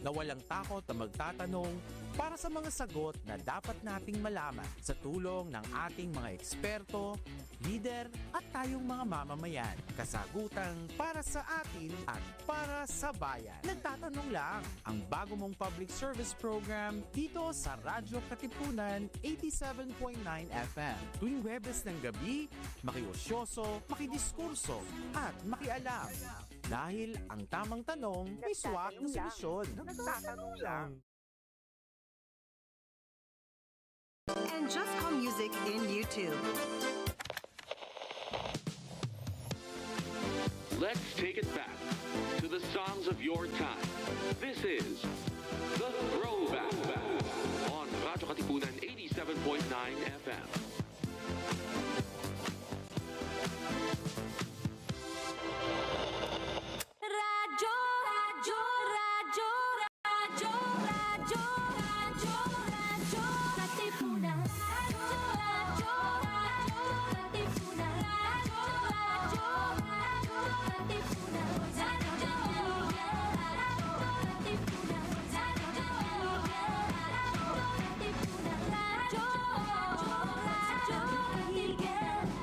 na walang takot na magtatanong para sa mga sagot na dapat nating malaman sa tulong ng ating mga eksperto, leader at tayong mga mamamayan. Kasagutang para sa atin at para sa bayan. Nagtatanong lang ang bago mong public service program dito sa Radyo Katipunan 87.9 FM. Tuwing Huwebes ng gabi, makiosyoso, makidiskurso at makialam. Dahil ang tamang tanong may swak na solusyon. Nagtatanong lang. And Just Call Music in YouTube. Let's take it back to the songs of your time. This is The Throwback on Radyo Katipunan 87.9 FM. Radyo, radyo, radyo, radyo, radyo, radyo, radyo, Katipunan. Radyo, radyo, radyo, Katipunan. Radyo, radyo, radyo, Katipunan. Radyo, Katipunan. Radyo,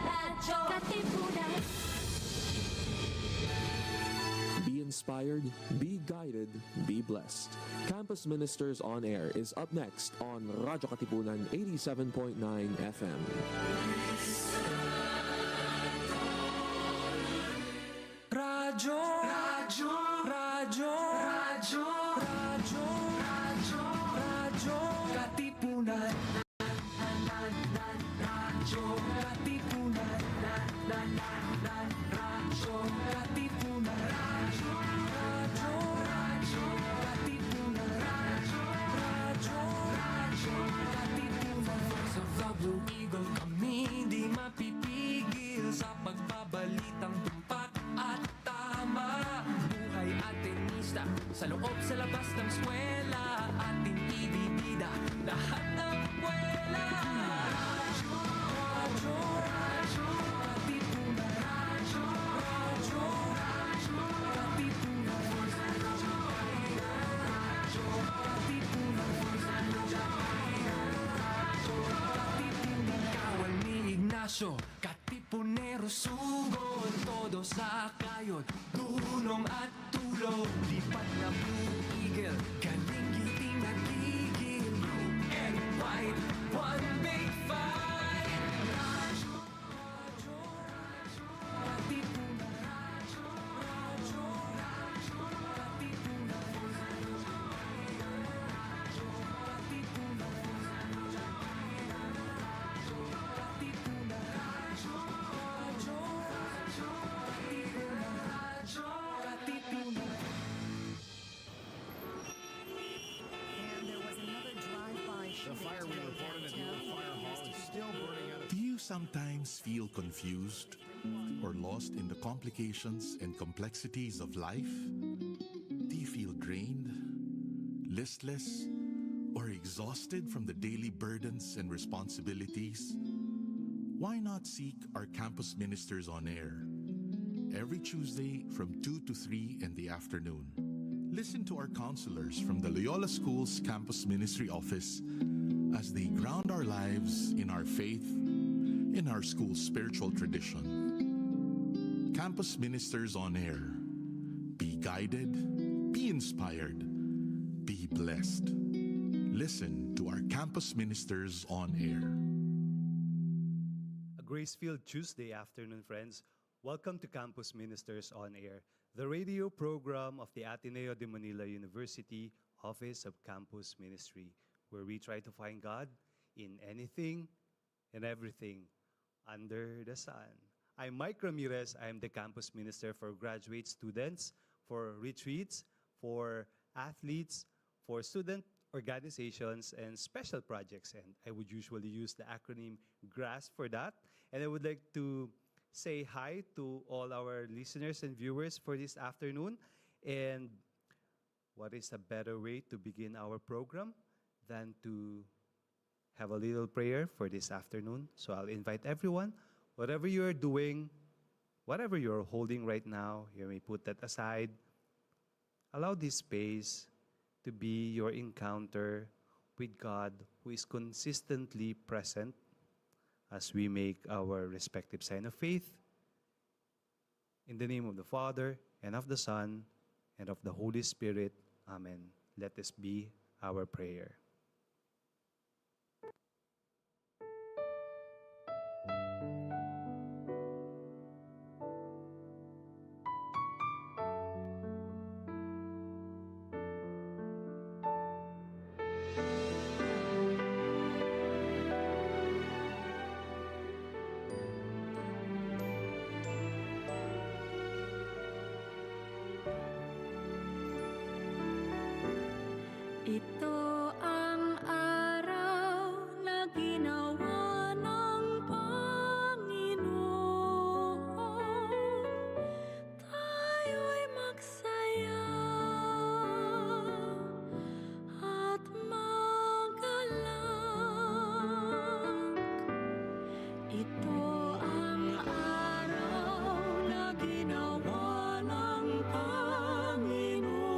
radyo, Katipunan. Be inspired, be guided, be blessed. Campus Ministers on Air is up next on Radyo Katipunan 87.9 FM. Radyo, radyo, radyo, radyo, radyo, radyo, radyo, Katipunan. Radyo, Katipunan. Radyo, Katipunan. Radyo, radyo, radyo, Katipunan. Radyo, radyo, radyo, Katipunan. Sa The Blue Eagle kami di mapipigil sa pagbabalitang tumpak at tama. Buhay at tenista sa loob sa labas ng eskwela, ating ibibida lahat ng kwela. Radyo, radyo, radyo, Katipunan. Radyo, radyo, radyo, Katipunan. Radyo, radyo, Katipunan. Radyo, Katipunan. Kawal ni Ignacio, Katipunero, sugod, todo sa kayod, tulong at tulog, lipat na Blue Eagle, galing giting nagigil, blue and white, one big fight. Radyo, radyo, radyo, Katipunan. Radyo, radyo, radyo, Katipunan. Radyo, radyo, Katipunan. Radyo, Katipunan. Radyo, radyo, radyo, Katipunan. Radyo, Katipunan. And there was another drive-by shooting today downtown. Do you sometimes feel confused or lost in the complications and complexities of life? Do you feel drained, listless, or exhausted from the daily burdens and responsibilities? Why not seek our campus ministers on air every Tuesday from 2 to 3 in the afternoon? Listen to our counselors from the Loyola School's Campus Ministry Office as they ground our lives in our faith, in our school's spiritual tradition. Campus Ministers on Air. Be guided, be inspired, be blessed. Listen to our Campus Ministers on Air. A grace-filled Tuesday afternoon, friends. Welcome to Campus Ministers on Air, the radio program of the Ateneo de Manila University Office of Campus Ministry, where we try to find God in anything and everything under the sun. I'm Mike Ramirez. I'm the Campus Minister for graduate students, for retreats, for athletes, for student organizations, and special projects. And I would usually use the acronym GRASS for that. And I would like to say hi to all our listeners and viewers for this afternoon. And what is a better way to begin our program than to have a little prayer for this afternoon? So I'll invite everyone, whatever you're doing, whatever you're holding right now, you may put that aside. Allow this space to be your encounter with God, who is consistently present as we make our respective sign of faith. In the name of the Father, and of the Son, and of the Holy Spirit. Amen. Let this be our prayer. Ito ang araw na ginawa ng Panginoon. Tayo'y magsaya at magalak. Ito ang araw na ginawa ng Panginoon.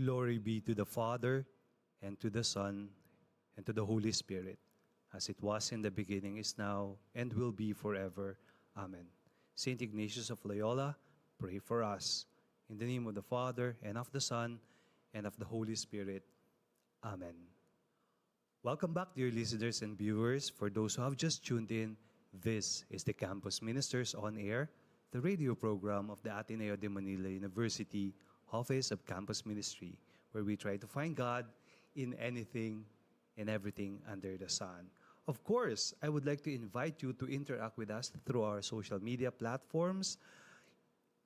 Glory be to the Father, and to the Son, and to the Holy Spirit, as it was in the beginning, is now, and will be forever. Amen. Saint Ignatius of Loyola, pray for us. In the name of the Father, and of the Son, and of the Holy Spirit. Amen. Welcome back, dear listeners and viewers. For those who have just tuned in, this is the Campus Ministers on Air, the radio program of the Ateneo de Manila University Office of Campus Ministry, where we try to find God in anything and everything under the sun. Of course, I would like to invite you to interact with us through our social media platforms.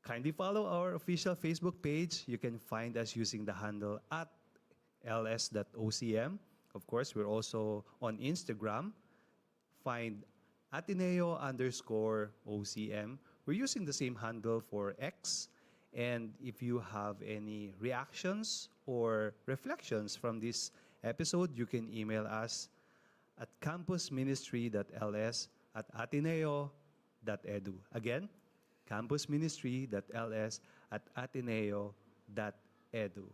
Kindly follow our official Facebook page. You can find us using the handle at ls.ocm. Of course, we're also on Instagram. Find Ateneo_OCM. We're using the same handle for X. And if you have any reactions or reflections from this episode, you can email us at campusministry.ls@ateneo.edu. Again, campusministry.ls@ateneo.edu.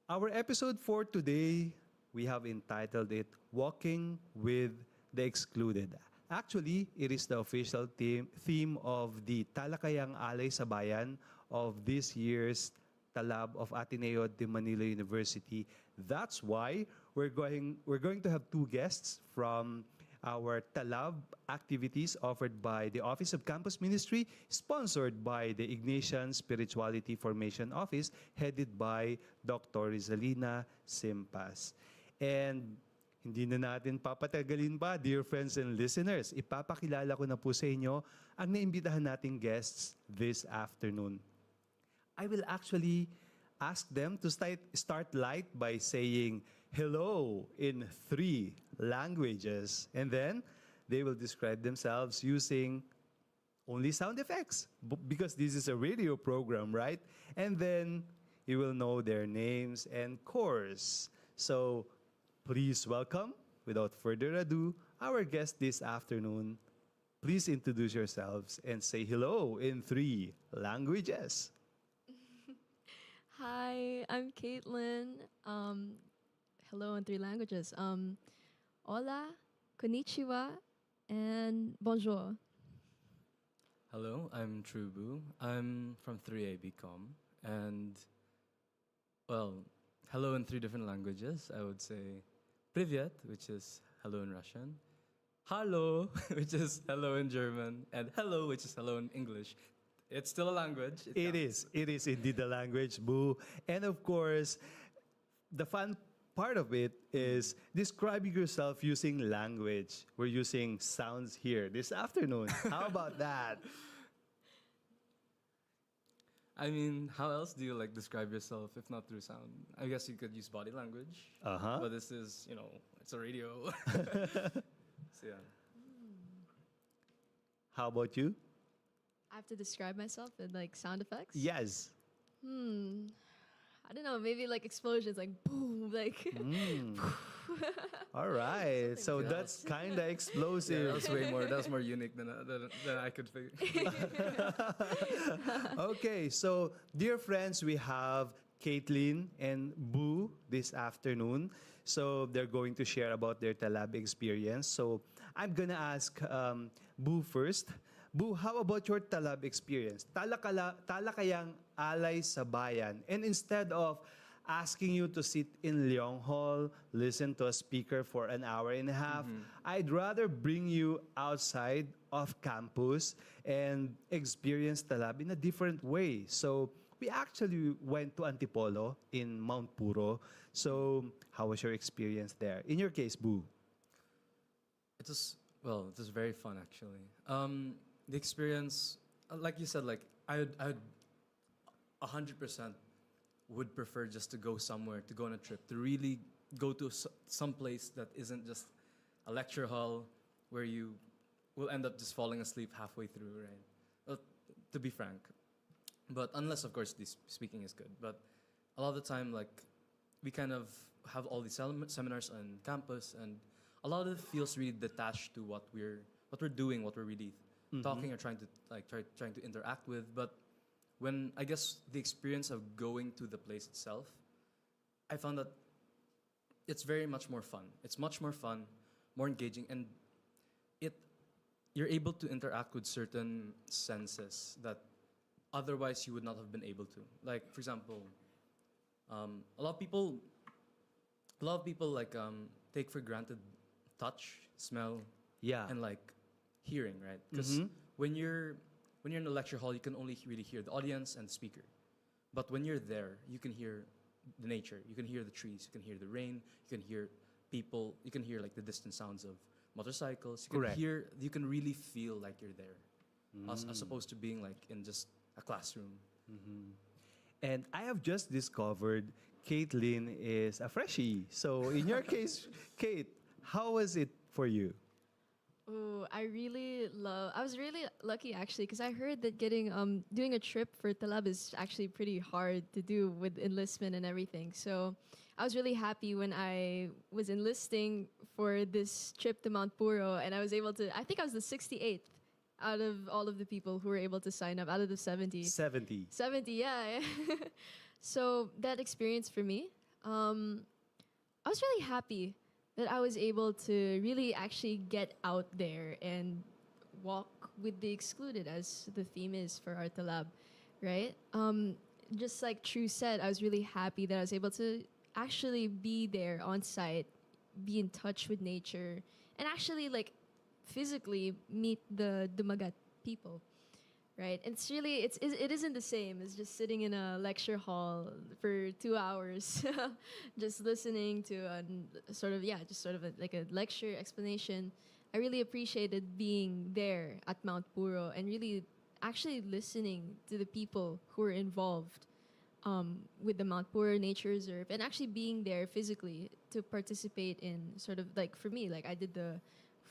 Our episode for today, we have entitled it Walking with the Excluded. Actually, it is the official theme of the Talakayang Alay sa Bayan of this year's Talab of Ateneo de Manila University. That's why we're going to have two guests from our Talab activities offered by the Office of Campus Ministry, sponsored by the Ignatian Spirituality Formation Office, headed by Dr. Rizalina Simpas. And hindi na natin papatagalin pa, dear friends and listeners. Ipapakilala ko na po sa inyo ang naimbitahan nating guests this afternoon. I will actually ask them to start light by saying hello in 3 languages. And then they will describe themselves using only sound effects because this is a radio program, right? And then you will know their names and course. So please welcome, without further ado, our guest this afternoon. Please introduce yourselves and say hello in 3 languages. Hi, I'm Caitlin. Hello in 3 languages. Hola, konnichiwa, and bonjour. Hello, I'm Trubu. I'm from 3A BCom. And, well, hello in 3 different languages. I would say Privyet, which is hello in Russian. Hallo, which is hello in German. And hello, which is hello in English. It's still a language. It is indeed a language, Boo. And of course, the fun part of it is describing yourself using language. We're using sounds here this afternoon. How about that? I mean, how else do you describe yourself if not through sound? I guess you could use body language. Uh-huh. But this is, it's a radio. So yeah. How about you? I have to describe myself with sound effects? Yes. I don't know, maybe explosions, boom, All right. So that's kind of explosive. That's more unique than I could figure. Okay, so dear friends, we have Caitlin and Boo this afternoon. So they're going to share about their Talab experience. So I'm gonna ask Boo first. Boo, how about your Talab experience? Talakayang Alay sa Bayan. And instead of asking you to sit in Leong Hall, listen to a speaker for an hour and a half, I'd rather bring you outside of campus and experience Talab in a different way. So we actually went to Antipolo in Mount Puro. So how was your experience there? In your case, Boo. It was very fun actually. The experience, like you said, I 100% would prefer just to go somewhere, to go on a trip, to really go to some place that isn't just a lecture hall where you will end up just falling asleep halfway through, right? Well, to be frank. But unless, of course, the speaking is good. But a lot of the time, we kind of have all these seminars on campus, and a lot of it feels really detached to what we're doing, what we're really talking or trying to interact with. But when I guess the experience of going to the place itself I found that it's very much more fun. It's much more fun, more engaging, and it you're able to interact with certain senses that otherwise you would not have been able to. Like, for example, a lot of people, like take for granted touch, smell, Yeah. and like hearing, right? Because when you're in a lecture hall, you can only really hear the audience and the speaker. But when you're there, you can hear the nature. You can hear the trees. You can hear the rain. You can hear people. You can hear like the distant sounds of motorcycles. You can Correct. hear. You can really feel like you're there, as opposed to being like in just a classroom. And I have just discovered Caitlin is a freshie. So in your case, Kate, how was it for you? Oh, I was really lucky actually because I heard that doing a trip for Talab is actually pretty hard to do with enlistment and everything. So I was really happy when I was enlisting for this trip to Mount Puro, and I was able to. I think I was the 68th out of all of the people who were able to sign up out of the 70. 70. 70, yeah. So that experience for me, I was really happy that I was able to really actually get out there and walk with the excluded, as the theme is for our Talab, right? Just like True said, I was really happy that I was able to actually be there on site, be in touch with nature, and actually like physically meet the Dumagat people. Right, it isn't the same as just sitting in a lecture hall for 2 hours, just listening to like a lecture explanation. I really appreciated being there at Mount Puro and really actually listening to the people who were involved with the Mount Puro Nature Reserve, and actually being there physically to participate in sort of like, for me, like I did the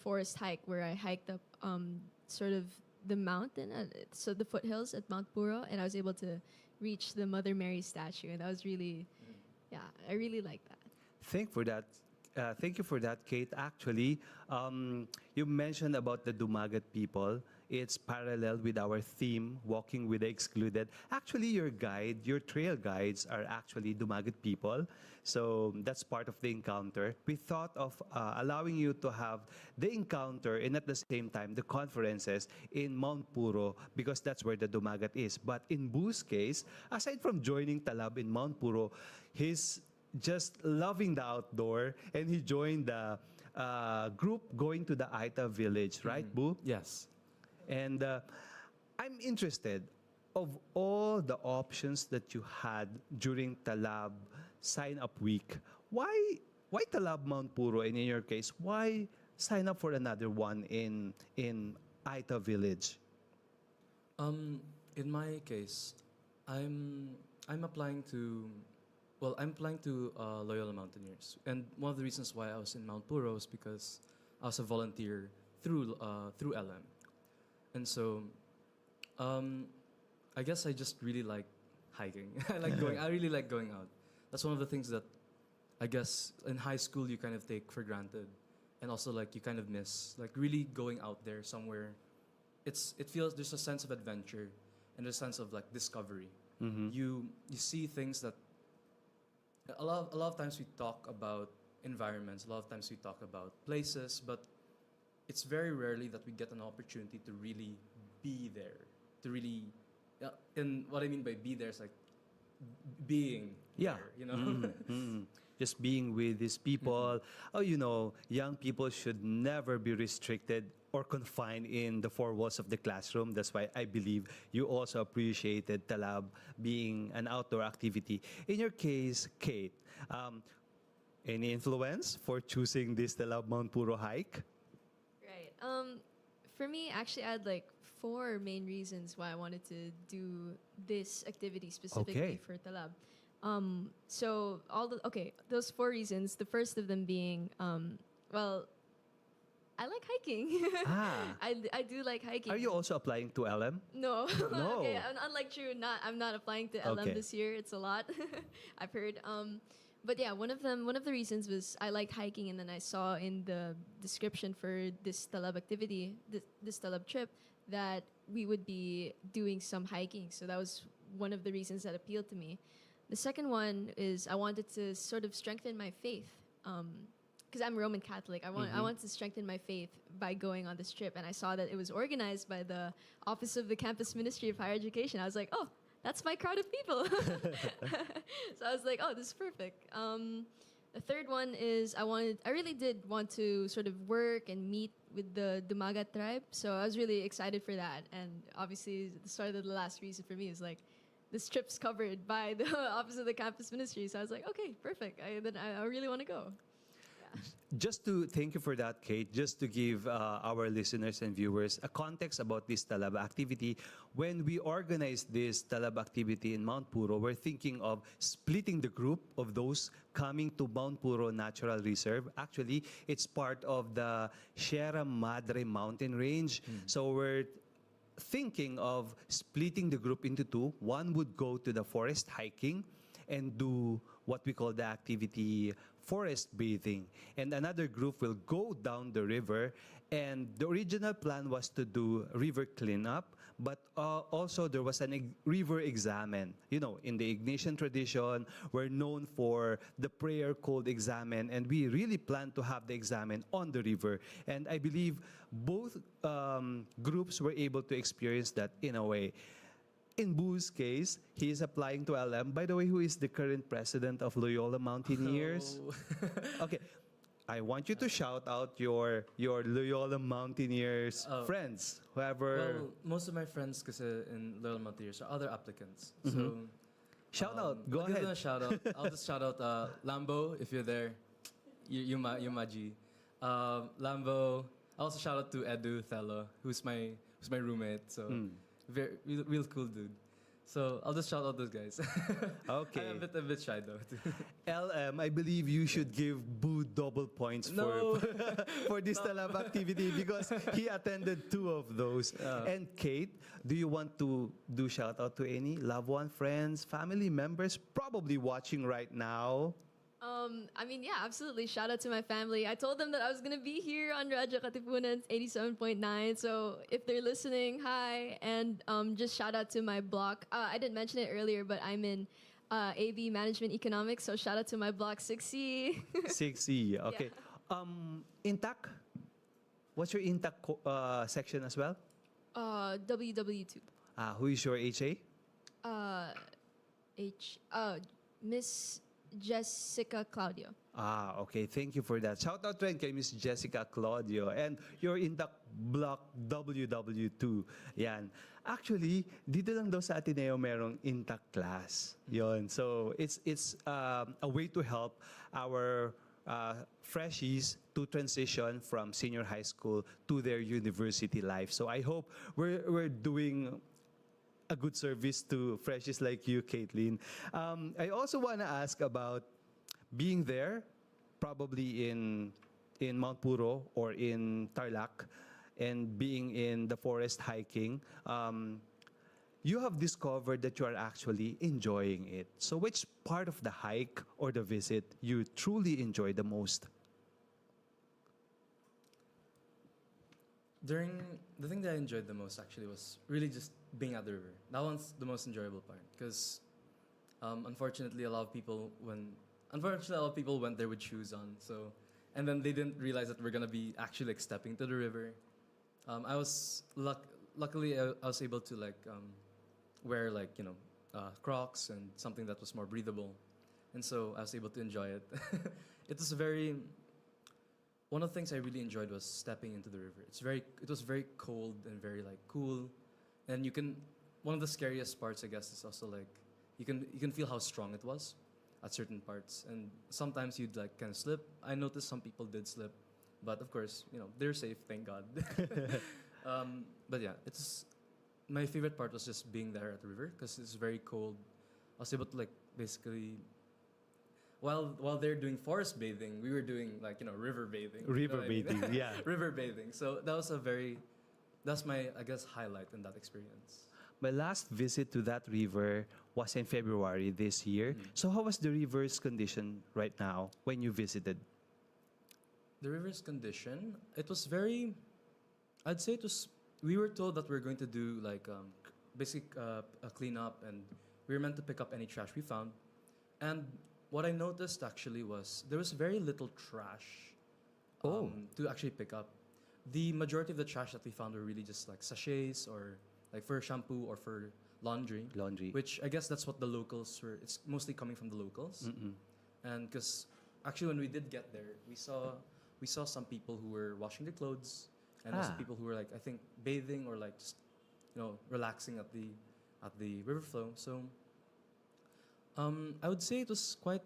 forest hike where I hiked up sort of the mountain, so the foothills at Mount Puro, and I was able to reach the Mother Mary statue, and that was really, I really like that. Thank you for that, Kate. Actually, you mentioned about the Dumagat people. It's parallel with our theme, walking with the excluded. Actually, your trail guides are actually Dumagat people. So that's part of the encounter. We thought of allowing you to have the encounter and at the same time the conferences in Mount Puro, because that's where the Dumagat is. But in Boo's case, aside from joining Talab in Mount Puro, he's just loving the outdoor, and he joined the group going to the Aita village, right, Boo? Yes. And I'm interested, of all the options that you had during Talab sign-up week, why Talab Mount Puro? And in your case, why sign up for another one in Aita village? In my case, I'm applying to. Well, I'm applying to Loyola Mountaineers, and one of the reasons why I was in Mount Puro is because I was a volunteer through LM, and so I guess I just really like hiking. I really like going out. That's one of the things that I guess in high school you kind of take for granted, and also like you kind of miss, like really going out there somewhere. It feels there's a sense of adventure and a sense of like discovery. You see things that a lot of times we talk about environments, a lot of times we talk about places, but it's very rarely that we get an opportunity to really be there, to really, and what I mean by be there is like being there, you know? Just being with these people. Oh, young people should never be restricted or confined in the four walls of the classroom. That's why I believe you also appreciated Talab being an outdoor activity. In your case, Kate, any influence for choosing this Talab Mount Puro hike? Right. For me, actually, I had like 4 main reasons why I wanted to do this activity specifically for Talab. So those 4 reasons. The first of them being, well, I like hiking. I do like hiking. Are you also applying to LM? No. No. Okay, unlike True, I'm not applying to LM this year. It's a lot. I've heard. But yeah, one of the reasons was I liked hiking, and then I saw in the description for this Talab activity, this Talab trip, that we would be doing some hiking. So that was one of the reasons that appealed to me. The second one is I wanted to sort of strengthen my faith. Because I'm Roman Catholic, I want to strengthen my faith by going on this trip, and I saw that it was organized by the Office of the Campus Ministry of Higher Education. I was like, oh, that's my crowd of people. So I was like, oh, this is perfect. The third one is I really did want to sort of work and meet with the Dumaga tribe, so I was really excited for that. And obviously, the sort of the last reason for me is like, this trip's covered by the Office of the Campus Ministry, so I was like, okay, perfect. I really want to go. Just to thank you for that, Kate, just to give our listeners and viewers a context about this Talab activity. When we organized this Talab activity in Mount Puro, we're thinking of splitting the group of those coming to Mount Puro Natural Reserve. Actually, it's part of the Sierra Madre mountain range. So we're thinking of splitting the group into two. One would go to the forest hiking and do what we call the activity forest bathing. And another group will go down the river. And the original plan was to do river cleanup, but also there was an river examen. You know, in the Ignatian tradition, we're known for the prayer called examen, and we really plan to have the examen on the river. And I believe both groups were able to experience that in a way. In Boo's case, he is applying to LM. By the way, who is the current president of Loyola Mountaineers? Oh. Okay, I want you to shout out your Loyola Mountaineers friends, whoever. Well, most of my friends in Loyola Mountaineers are other applicants. So Shout out, go I'll give ahead. them a shout out. I'll just shout out Lambo, if you're there. You my G. Lambo. I also shout out to Edu Thelo, who's my roommate. So very real cool dude. So I'll just shout out those guys. Okay. I'm a bit shy though. LM, I believe you should give Boo double points No. for this Talab activity because he attended two of those. And Kate, do you want to do shout out to any loved one, friends, family members probably watching right now? I mean, yeah, absolutely. Shout out to my family. I told them that I was going to be here on Radyo Katipunan 87.9. So if they're listening, hi. And just shout out to my block. I didn't mention it earlier, but I'm in AB Management Economics. So shout out to my block 6C. 6E, okay. Intac? What's your Intac section as well? WW2. Who is your HA? Miss Jessica Claudio. Okay. Thank you for that. Shout out rin kay Miss Jessica Claudio. And your Intac Block WW2. Yan. Actually, dito lang daw sa Ateneo merong Intac class. Yon. So, it's a way to help our freshies to transition from senior high school to their university life. So, I hope we're doing a good service to freshies like you, Caitlin. I also want to ask about being there, probably in Mount Puro or in Tarlac, and being in the forest hiking. You have discovered that you are actually enjoying it. So which part of the hike or the visit you truly enjoy the most? The thing that I enjoyed the most actually was really just being at the river. That one's the most enjoyable part because unfortunately a lot of people went there with shoes on. So and then they didn't realize that we're gonna be actually like stepping to the river. I was luckily I was able to wear Crocs and something that was more breathable, and so I was able to enjoy it. One of the things I really enjoyed was stepping into the river. It was very cold and very cool, and one of the scariest parts I guess is also you can feel how strong it was at certain parts, and sometimes you'd kind of slip. I noticed some people did slip, but of course they're safe, thank God. But yeah, my favorite part was just being there at the river because it's very cold. I was able to basically. While they're doing forest bathing, we were doing river bathing. River bathing, yeah. River bathing. So that's my I guess highlight in that experience. My last visit to that river was in February this year. So how was the river's condition right now when you visited? The river's condition, it was very. I'd say it was. We were told that we're going to do basic a cleanup, and we were meant to pick up any trash we found. And what I noticed actually was there was very little trash to actually pick up. The majority of the trash that we found were really just like sachets or like for shampoo or for laundry. Laundry. Which I guess that's what the locals were. It's mostly coming from the locals. And because actually when we did get there, we saw some people who were washing their clothes, and also people who were like I think bathing or like just relaxing at the river flow. So I would say it was quite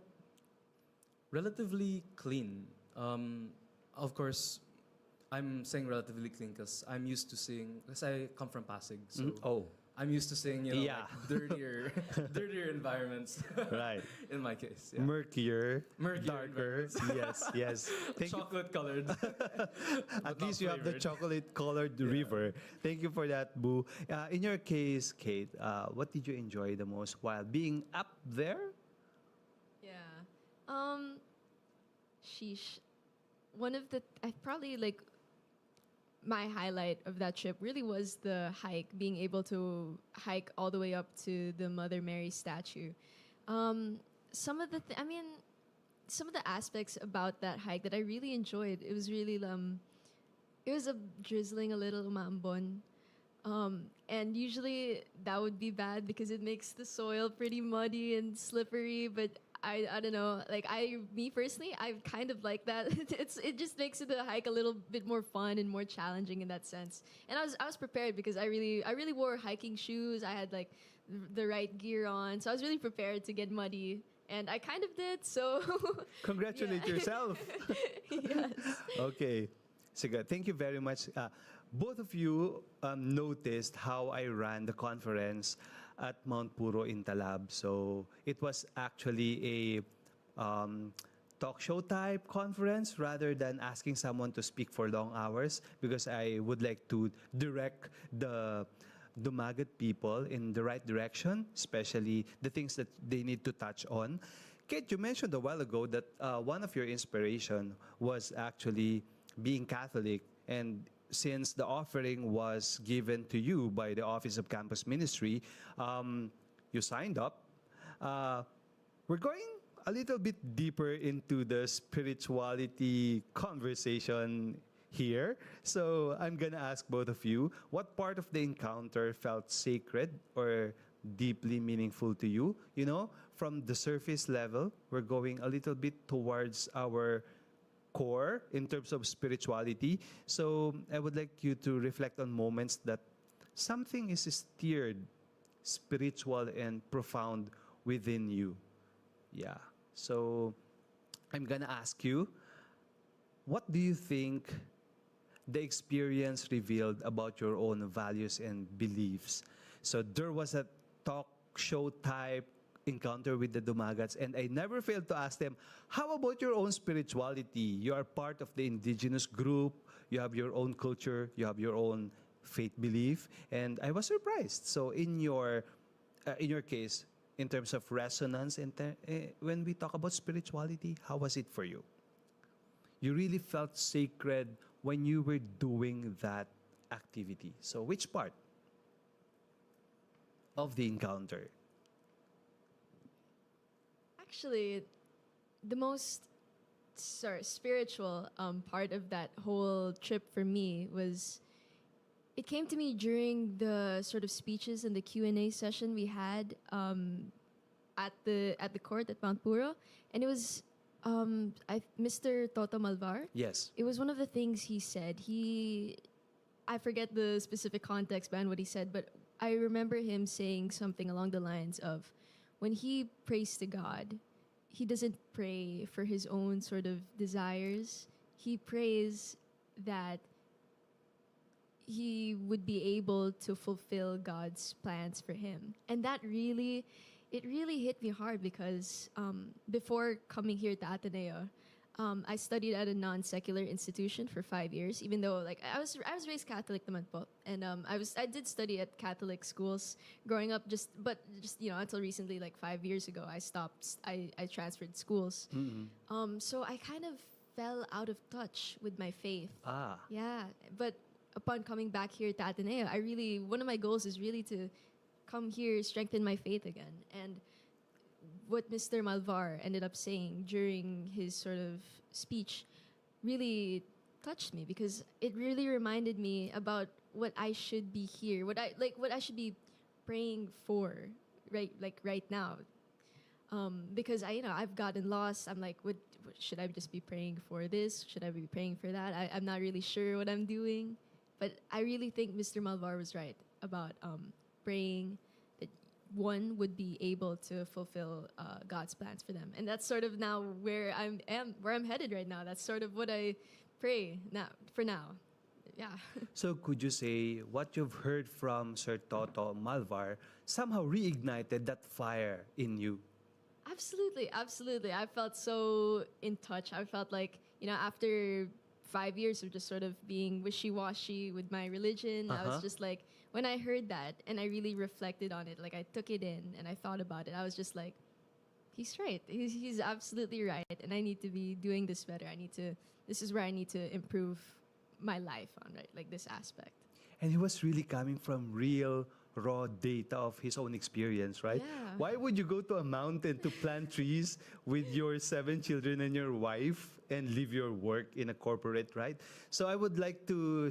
relatively clean. Of course, I'm saying relatively clean because I'm used to seeing. Because I come from Pasig, so I'm used to seeing like dirtier, dirtier environments. Right. In my case, Murkier, darker. environments. Yes. Thank you. Chocolate colored. At least you have the chocolate-colored river. Thank you for that, Boo. In your case, Kate, what did you enjoy the most while being up there? Yeah. Sheesh. One of the I probably like my highlight of that trip really was the hike, being able to hike all the way up to the Mother Mary statue. Some of the some of the aspects about that hike that I really enjoyed. It was really it was a drizzling a little umambon. And usually that would be bad because it makes the soil pretty muddy and slippery, but I don't know, like me personally, I kind of like that. It just makes the hike a little bit more fun and more challenging in that sense. And I was prepared because I really wore hiking shoes. I had like the right gear on, so I was really prepared to get muddy, and I kind of did. So Congratulate yourself. yes. Okay. Sige, thank you very much. Both of you noticed how I ran the conference at Mount Puro in Talab. So it was actually a talk show type conference rather than asking someone to speak for long hours, because I would like to direct the Dumagat people in the right direction, especially the things that they need to touch on. Kate, you mentioned a while ago that one of your inspiration was actually being Catholic, and since the offering was given to you by the Office of Campus Ministry, you signed up. We're going a little bit deeper into the spirituality conversation here. So I'm going to ask both of you, what part of the encounter felt sacred or deeply meaningful to you? You know, from the surface level, we're going a little bit towards our core in terms of spirituality. So I would like you to reflect on moments that something is stirred, spiritual and profound within you. Yeah. So I'm gonna ask you, what do you think the experience revealed about your own values and beliefs? So there was a talk show type encounter with the Dumagats, and I never failed to ask them, how about your own spirituality? You are part of the indigenous group, you have your own culture, you have your own faith belief, and I was surprised. So in your case, in terms of resonance, when we talk about spirituality, how was it for you? You really felt sacred when you were doing that activity. So which part of the encounter? Actually, the most spiritual part of that whole trip for me was, it came to me during the sort of speeches and the Q&A session we had at the court at Mount Puro, and it was Mr. Toto Malvar. Yes. It was one of the things he said. I forget the specific context behind what he said, but I remember him saying something along the lines of, when he prays to God, he doesn't pray for his own sort of desires. He prays that he would be able to fulfill God's plans for him. And that really hit me hard because before coming here to Ateneo, I studied at a non-secular institution for 5 years, even though like I was raised Catholic naman po, and I did study at Catholic schools growing up, but until recently, like 5 years ago, I stopped. I transferred schools, so I kind of fell out of touch with my faith. Yeah, but upon coming back here to Ateneo, one of my goals is really to come here, strengthen my faith again, and what Mr. Malvar ended up saying during his sort of speech really touched me because it really reminded me about what I should be here, what I should be praying for right now. Because I've gotten lost. I'm like, what should I just be praying for this? Should I be praying for that? I'm not really sure what I'm doing. But I really think Mr. Malvar was right about praying that one would be able to fulfill God's plans for them. And that's sort of now where I'm headed right now. That's sort of what I pray now for now. Yeah. So could you say what you've heard from Sir Toto Malvar somehow reignited that fire in you? Absolutely, absolutely. I felt so in touch. I felt like, after 5 years of just sort of being wishy-washy with my religion, I was just like, when I heard that and I really reflected on it, like I took it in and I thought about it, I was just like, he's right. He's absolutely right. And I need to be doing this better. This is where I need to improve my life on, right? Like this aspect. And he was really coming from real raw data of his own experience, right? Yeah. Why would you go to a mountain to plant trees with your 7 children and your wife and leave your work in a corporate, right? So I would like to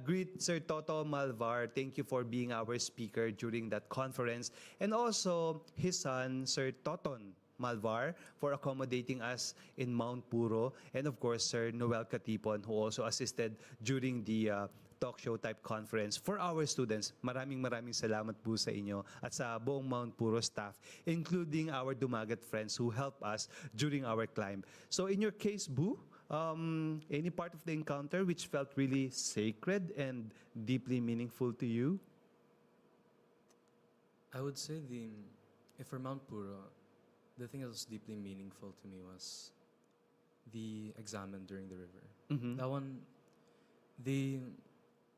greet Sir Toto Malvar. Thank you for being our speaker during that conference. And also his son, Sir Toton Malvar, for accommodating us in Mount Puro. And of course, Sir Noel Katipunan, who also assisted during the talk show type conference for our students. Maraming salamat po sa inyo at sa buong Mount Puro staff, including our Dumagat friends who helped us during our climb. So in your case, Boo, any part of the encounter which felt really sacred and deeply meaningful to you? I would say for Mount Puro, the thing that was deeply meaningful to me was the examen during the river. Mm-hmm. That one,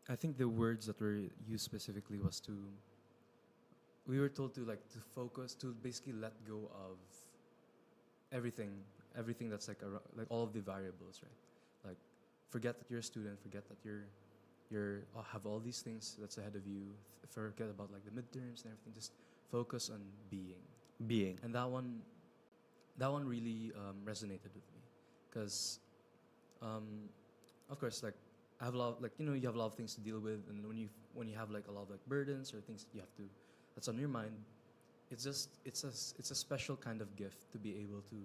I think the words that were used specifically was we were told to focus, to basically let go of everything that's like all of the variables, right? Like, forget that you're a student, forget that you're have all these things that's ahead of you, forget about like the midterms and everything, just focus on being. And that one really resonated with me because, of course, like I have a lot you have a lot of things to deal with, and when you have like a lot of like burdens or things that's on your mind, it's a special kind of gift to be able to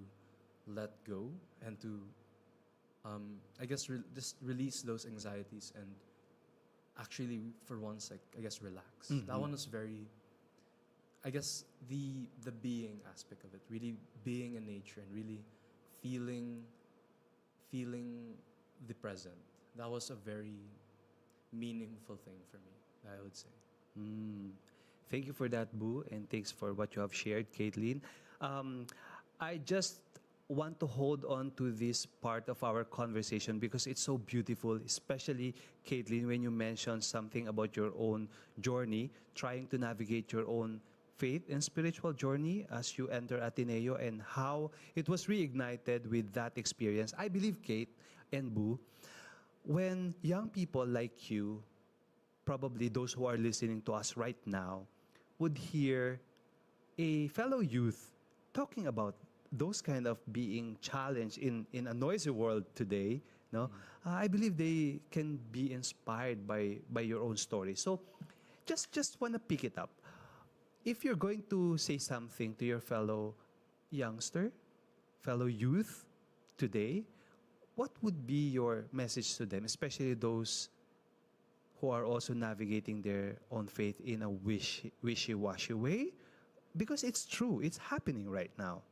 let go and to I guess just release those anxieties and actually for once relax. Mm-hmm. That one was very, I guess, the being aspect of it, really being in nature and really feeling the present. That was a very meaningful thing for me, I would say. Thank you for that, Boo, and thanks for what you have shared, Caitlin. I just want to hold on to this part of our conversation because it's so beautiful, especially, Caitlin, when you mentioned something about your own journey, trying to navigate your own faith and spiritual journey as you enter Ateneo and how it was reignited with that experience. I believe, Kate and Boo, when young people like you, probably those who are listening to us right now, would hear a fellow youth talking about those kind of being challenged in a noisy world today, no? I believe they can be inspired by your own story. So just want to pick it up. If you're going to say something to your fellow youngster, fellow youth today, what would be your message to them, especially those who are also navigating their own faith in a wishy-washy way? Because it's true, it's happening right now.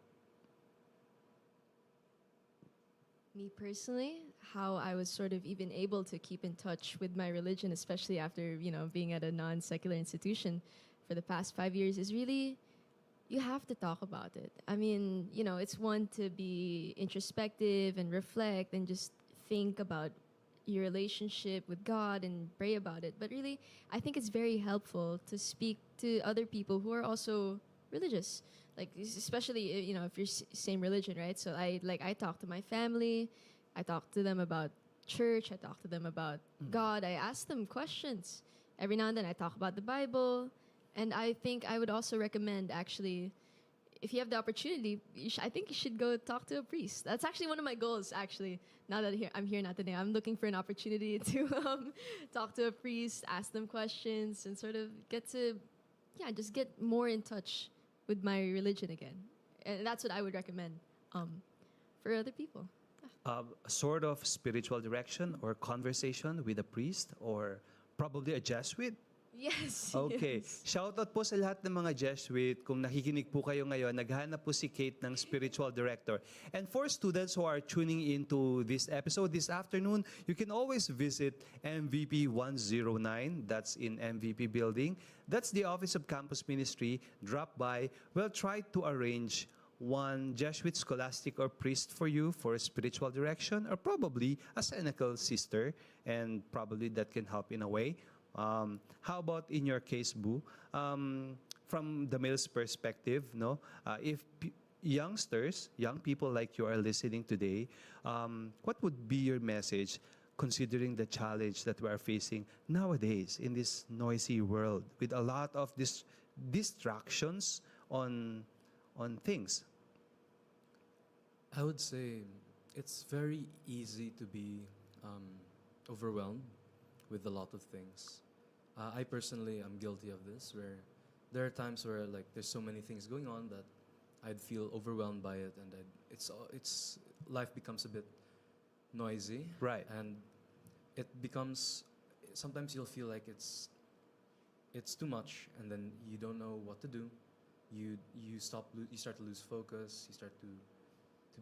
Me personally, how I was sort of even able to keep in touch with my religion, especially after, being at a non-secular institution for the past 5 years, is really, you have to talk about it. I mean, it's one to be introspective and reflect and just think about your relationship with God and pray about it. But really, I think it's very helpful to speak to other people who are also religious. Like, especially, if you're same religion, right? So I talk to my family, I talk to them about church, I talk to them about God, I ask them questions. Every now and then I talk about the Bible. And I think I would also recommend, actually, if you have the opportunity, I think you should go talk to a priest. That's actually one of my goals. Actually, now that I'm here not today, I'm looking for an opportunity to talk to a priest, ask them questions, and sort of get to, just get more in touch with my religion again. And that's what I would recommend for other people. A sort of spiritual direction or conversation with a priest or probably a Jesuit? Yes. Okay. Yes. Shoutout po sa lahat ng mga Jesuit. Kung nakikinig po kayo ngayon, naghahanap po si Kate ng spiritual director. And for students who are tuning into this episode this afternoon, you can always visit MVP 109. That's in MVP building. That's the Office of Campus Ministry. Drop by. We'll try to arrange one Jesuit scholastic or priest for you for spiritual direction, or probably a Senecal sister, and probably that can help in a way. How about in your case, Boo? From the male's perspective, no? If young people like you are listening today, what would be your message considering the challenge that we are facing nowadays in this noisy world with a lot of distractions on things? I would say it's very easy to be overwhelmed with a lot of things. I personally am guilty of this, where there are times where like there's so many things going on that I'd feel overwhelmed by it, and it's life becomes a bit noisy, Right. And it becomes, sometimes you'll feel like it's too much, and then you don't know what to do. You start to lose focus. You start to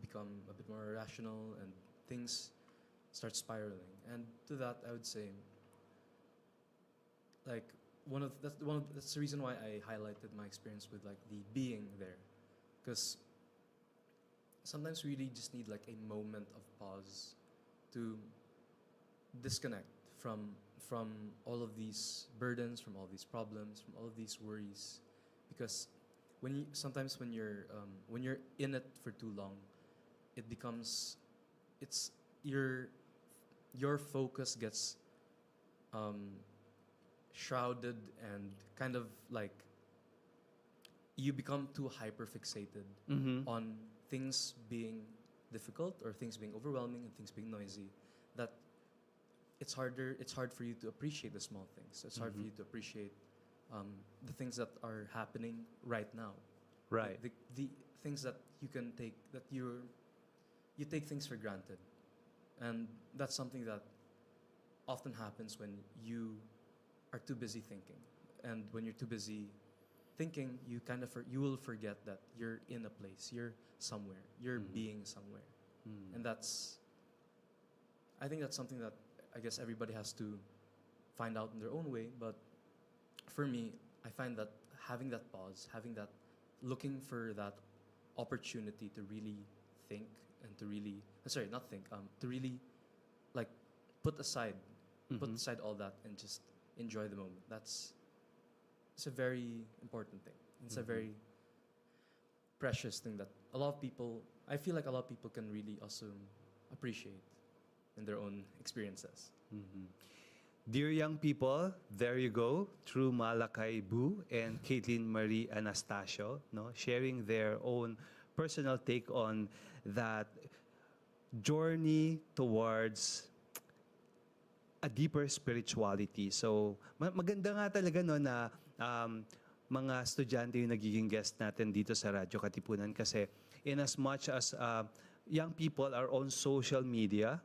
become a bit more irrational, and things start spiraling. And to that, I would say, like that's the reason why I highlighted my experience with like the being there, because sometimes we really just need like a moment of pause to disconnect from all of these burdens, from all these problems, from all of these worries, because sometimes when you're in it for too long, it becomes, it's your focus gets shrouded, and kind of like you become too hyper fixated on things being difficult or things being overwhelming and things being noisy, that it's hard for you to appreciate the small things. It's hard for you to appreciate the things that are happening right now. Right. The things that you can take, that you take things for granted. And that's something that often happens when you are too busy thinking. And when you're too busy thinking, you you will forget that you're in a place, you're somewhere, you're being somewhere. And I think that's something that I guess everybody has to find out in their own way. But for me, I find that having that pause, looking for that opportunity to really think and to really, to really like put aside all that and just enjoy the moment. It's a very important thing. It's a very precious thing that I feel like a lot of people can really also appreciate in their own experiences. Dear young people, there you go, through Malakay Boo and Caitlin Marie Anastasio, no, sharing their own personal take on that journey towards a deeper spirituality. So, maganda nga talaga no na mga estudyante yung nagiging guest natin dito sa Radyo Katipunan, kasi in as much as young people are on social media,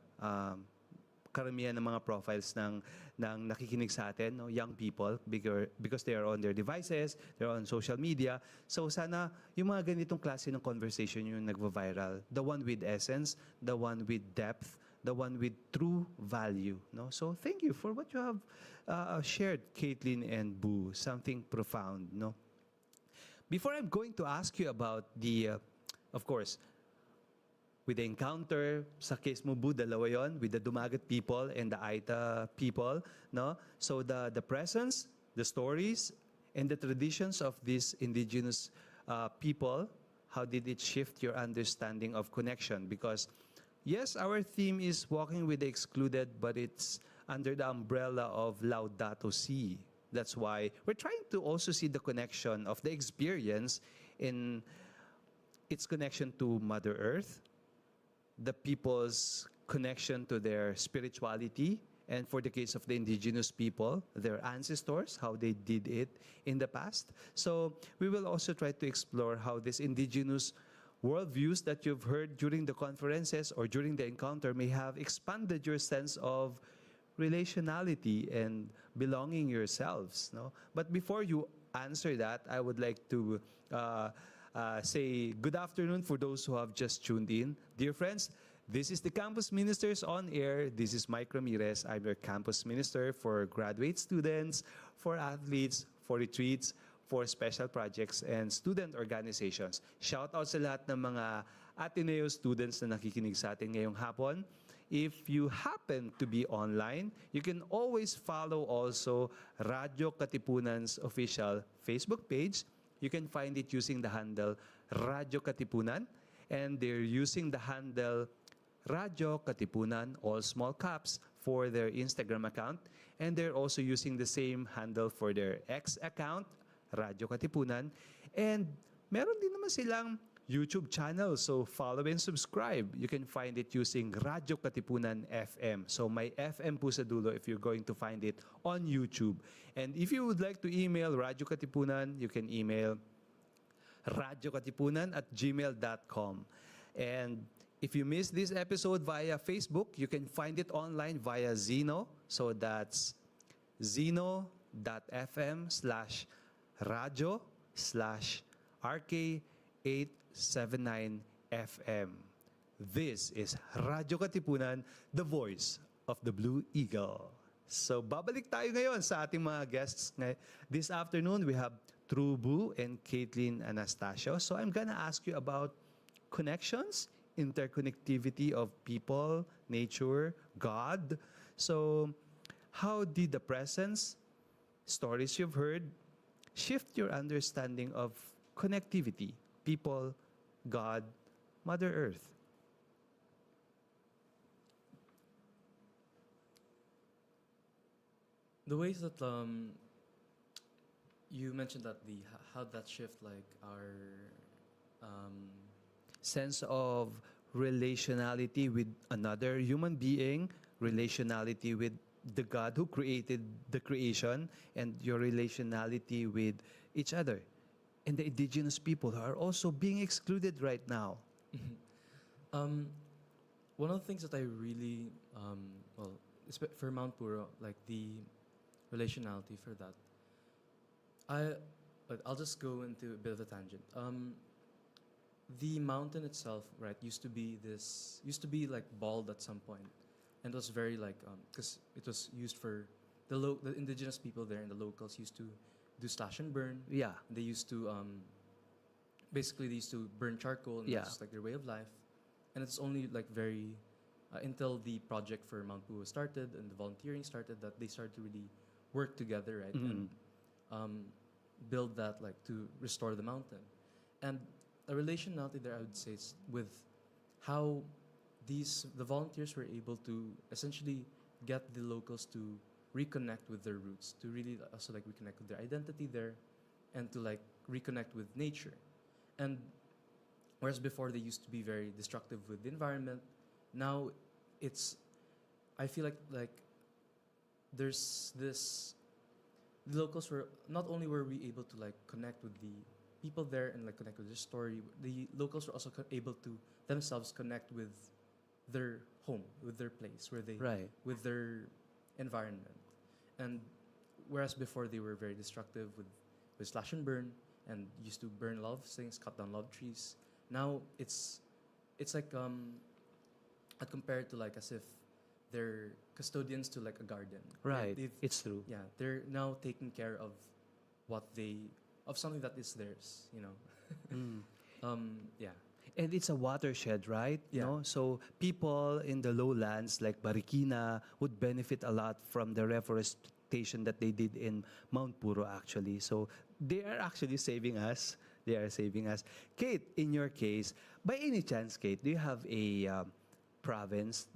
karamihan ng mga profiles ng nakikinig sa atin, no, young people, because they are on their devices, they're on social media. So sana yung mga ganitong klase ng conversation yung nagva-viral, the one with essence, the one with depth, the one with true value, no? So thank you for what you have shared, Caitlin and Boo, something profound, no? Before I'm going to ask you about the, of course, with the encounter, sa case mo, Boo, dalawa yun, with the Dumagat people and the Aita people, no? So the presence, the stories, and the traditions of these indigenous people, how did it shift your understanding of connection? Because, yes, our theme is walking with the excluded, but it's under the umbrella of Laudato Si. That's why we're trying to also see the connection of the experience in its connection to Mother Earth, the people's connection to their spirituality, and for the case of the indigenous people, their ancestors, how they did it in the past. So we will also try to explore how these indigenous worldviews that you've heard during the conferences or during the encounter may have expanded your sense of relationality and belonging yourselves. No? But before you answer that, I would like to say good afternoon for those who have just tuned in. Dear friends, this is the Campus Ministers on Air. This is Mike Ramirez. I'm your Campus Minister for graduate students, for athletes, for retreats, for special projects, and student organizations. Shout out sa lahat ng mga Ateneo students na nakikinig sa atin ngayong hapon. If you happen to be online, you can always follow also Radyo Katipunan's official Facebook page. You can find it using the handle Radyo Katipunan, and they're using the handle Radyo Katipunan, all small caps, for their Instagram account. And they're also using the same handle for their X account, Radyo Katipunan. And meron din naman silang YouTube channel, so follow and subscribe. You can find it using Radyo Katipunan FM. So may FM po sa dulo if you're going to find it on YouTube. And if you would like to email Radyo Katipunan, you can email radyokatipunan@gmail.com. And if you missed this episode via Facebook, you can find it online via Zeno. So that's zeno.fm/radyo/RK879FM. This is Radyo Katipunan, the voice of the Blue Eagle. So babalik tayo ngayon sa ating mga guests. This afternoon, we have Trubu and Caitlin Anastasio. So I'm gonna ask you about connections, interconnectivity of people, nature, God. So how did the presence, stories you've heard, shift your understanding of connectivity, people, God, Mother Earth? The ways that you mentioned that how that shift like our Sense of relationality with another human being, relationality with the God who created the creation, and your relationality with each other. And the indigenous people who are also being excluded right now. one of the things that I really for Mount Puro, like the relationality for that, I'll just go into a bit of a tangent. The mountain itself, right, used to be like bald at some point, and it was very like because it was used for the indigenous people there, and the locals used to do slash and burn. Yeah. They used to basically they used to burn charcoal, and Yeah. it's just like their way of life. And it's only like very until the project for Mount Puro started and the volunteering started that they started to really work together, right, and build that like to restore the mountain. And a relationality there, I would say, is with how the volunteers were able to essentially get the locals to reconnect with their roots, to really also like reconnect with their identity there, and to like reconnect with nature. And whereas before they used to be very destructive with the environment, now I feel like there's this. The locals were not only were we able to like connect with the people there and like connect with their story, the locals were also able to themselves connect with their home, with their place, where they Right. with their environment. And whereas before they were very destructive with slash and burn and used to burn a lot of things, cut down a lot of trees. Now it's like compared to like as if they're custodians to like a garden. Right. They've- It's true. Yeah, they're now taking care of something that is theirs, you know. Yeah. And it's a watershed, right? Yeah. No? So people in the lowlands like Marikina would benefit a lot from the reforestation that they did in Mount Puro actually. So they are actually saving us. They are saving us. Kate, in your case, by any chance, Kate, do you have a province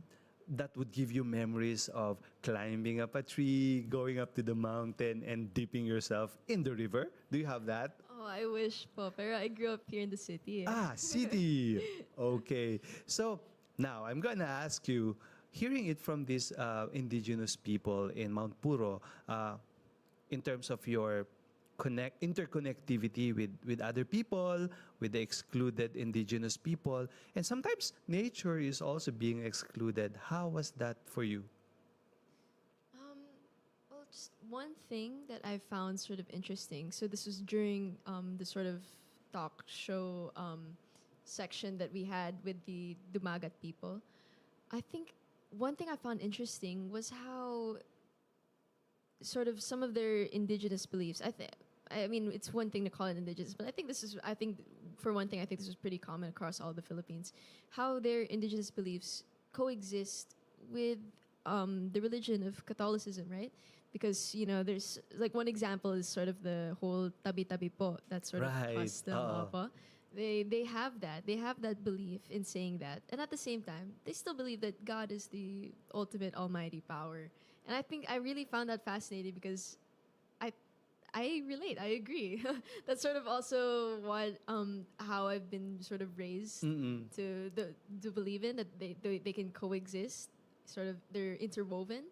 that would give you memories of climbing up a tree, going up to the mountain, and dipping yourself in the river? Do you have that? Oh, I wish po. Pero I grew up here in the city. Ah, city. Okay. So now I'm gonna ask you, hearing it from these indigenous people in Mount Puro, in terms of your interconnectivity with other people, with the excluded indigenous people, and sometimes nature is also being excluded. How was that for you? Well, just one thing that I found sort of interesting. So this was during the sort of talk show section that we had with the Dumagat people. I think one thing I found interesting was how sort of some of their indigenous beliefs. I mean, it's one thing to call it indigenous, but I think for one thing, I think this was pretty common across all the Philippines. How their indigenous beliefs coexist with the religion of Catholicism, right? Because there's like one example is sort of the whole tabi-tabi po, that sort Right. of custom. Opo. They have that belief in saying that, and at the same time, they still believe that God is the ultimate almighty power. And I think I really found that fascinating because I relate. I agree. That's sort of also what how I've been sort of raised to believe in that they can coexist. Sort of they're interwoven,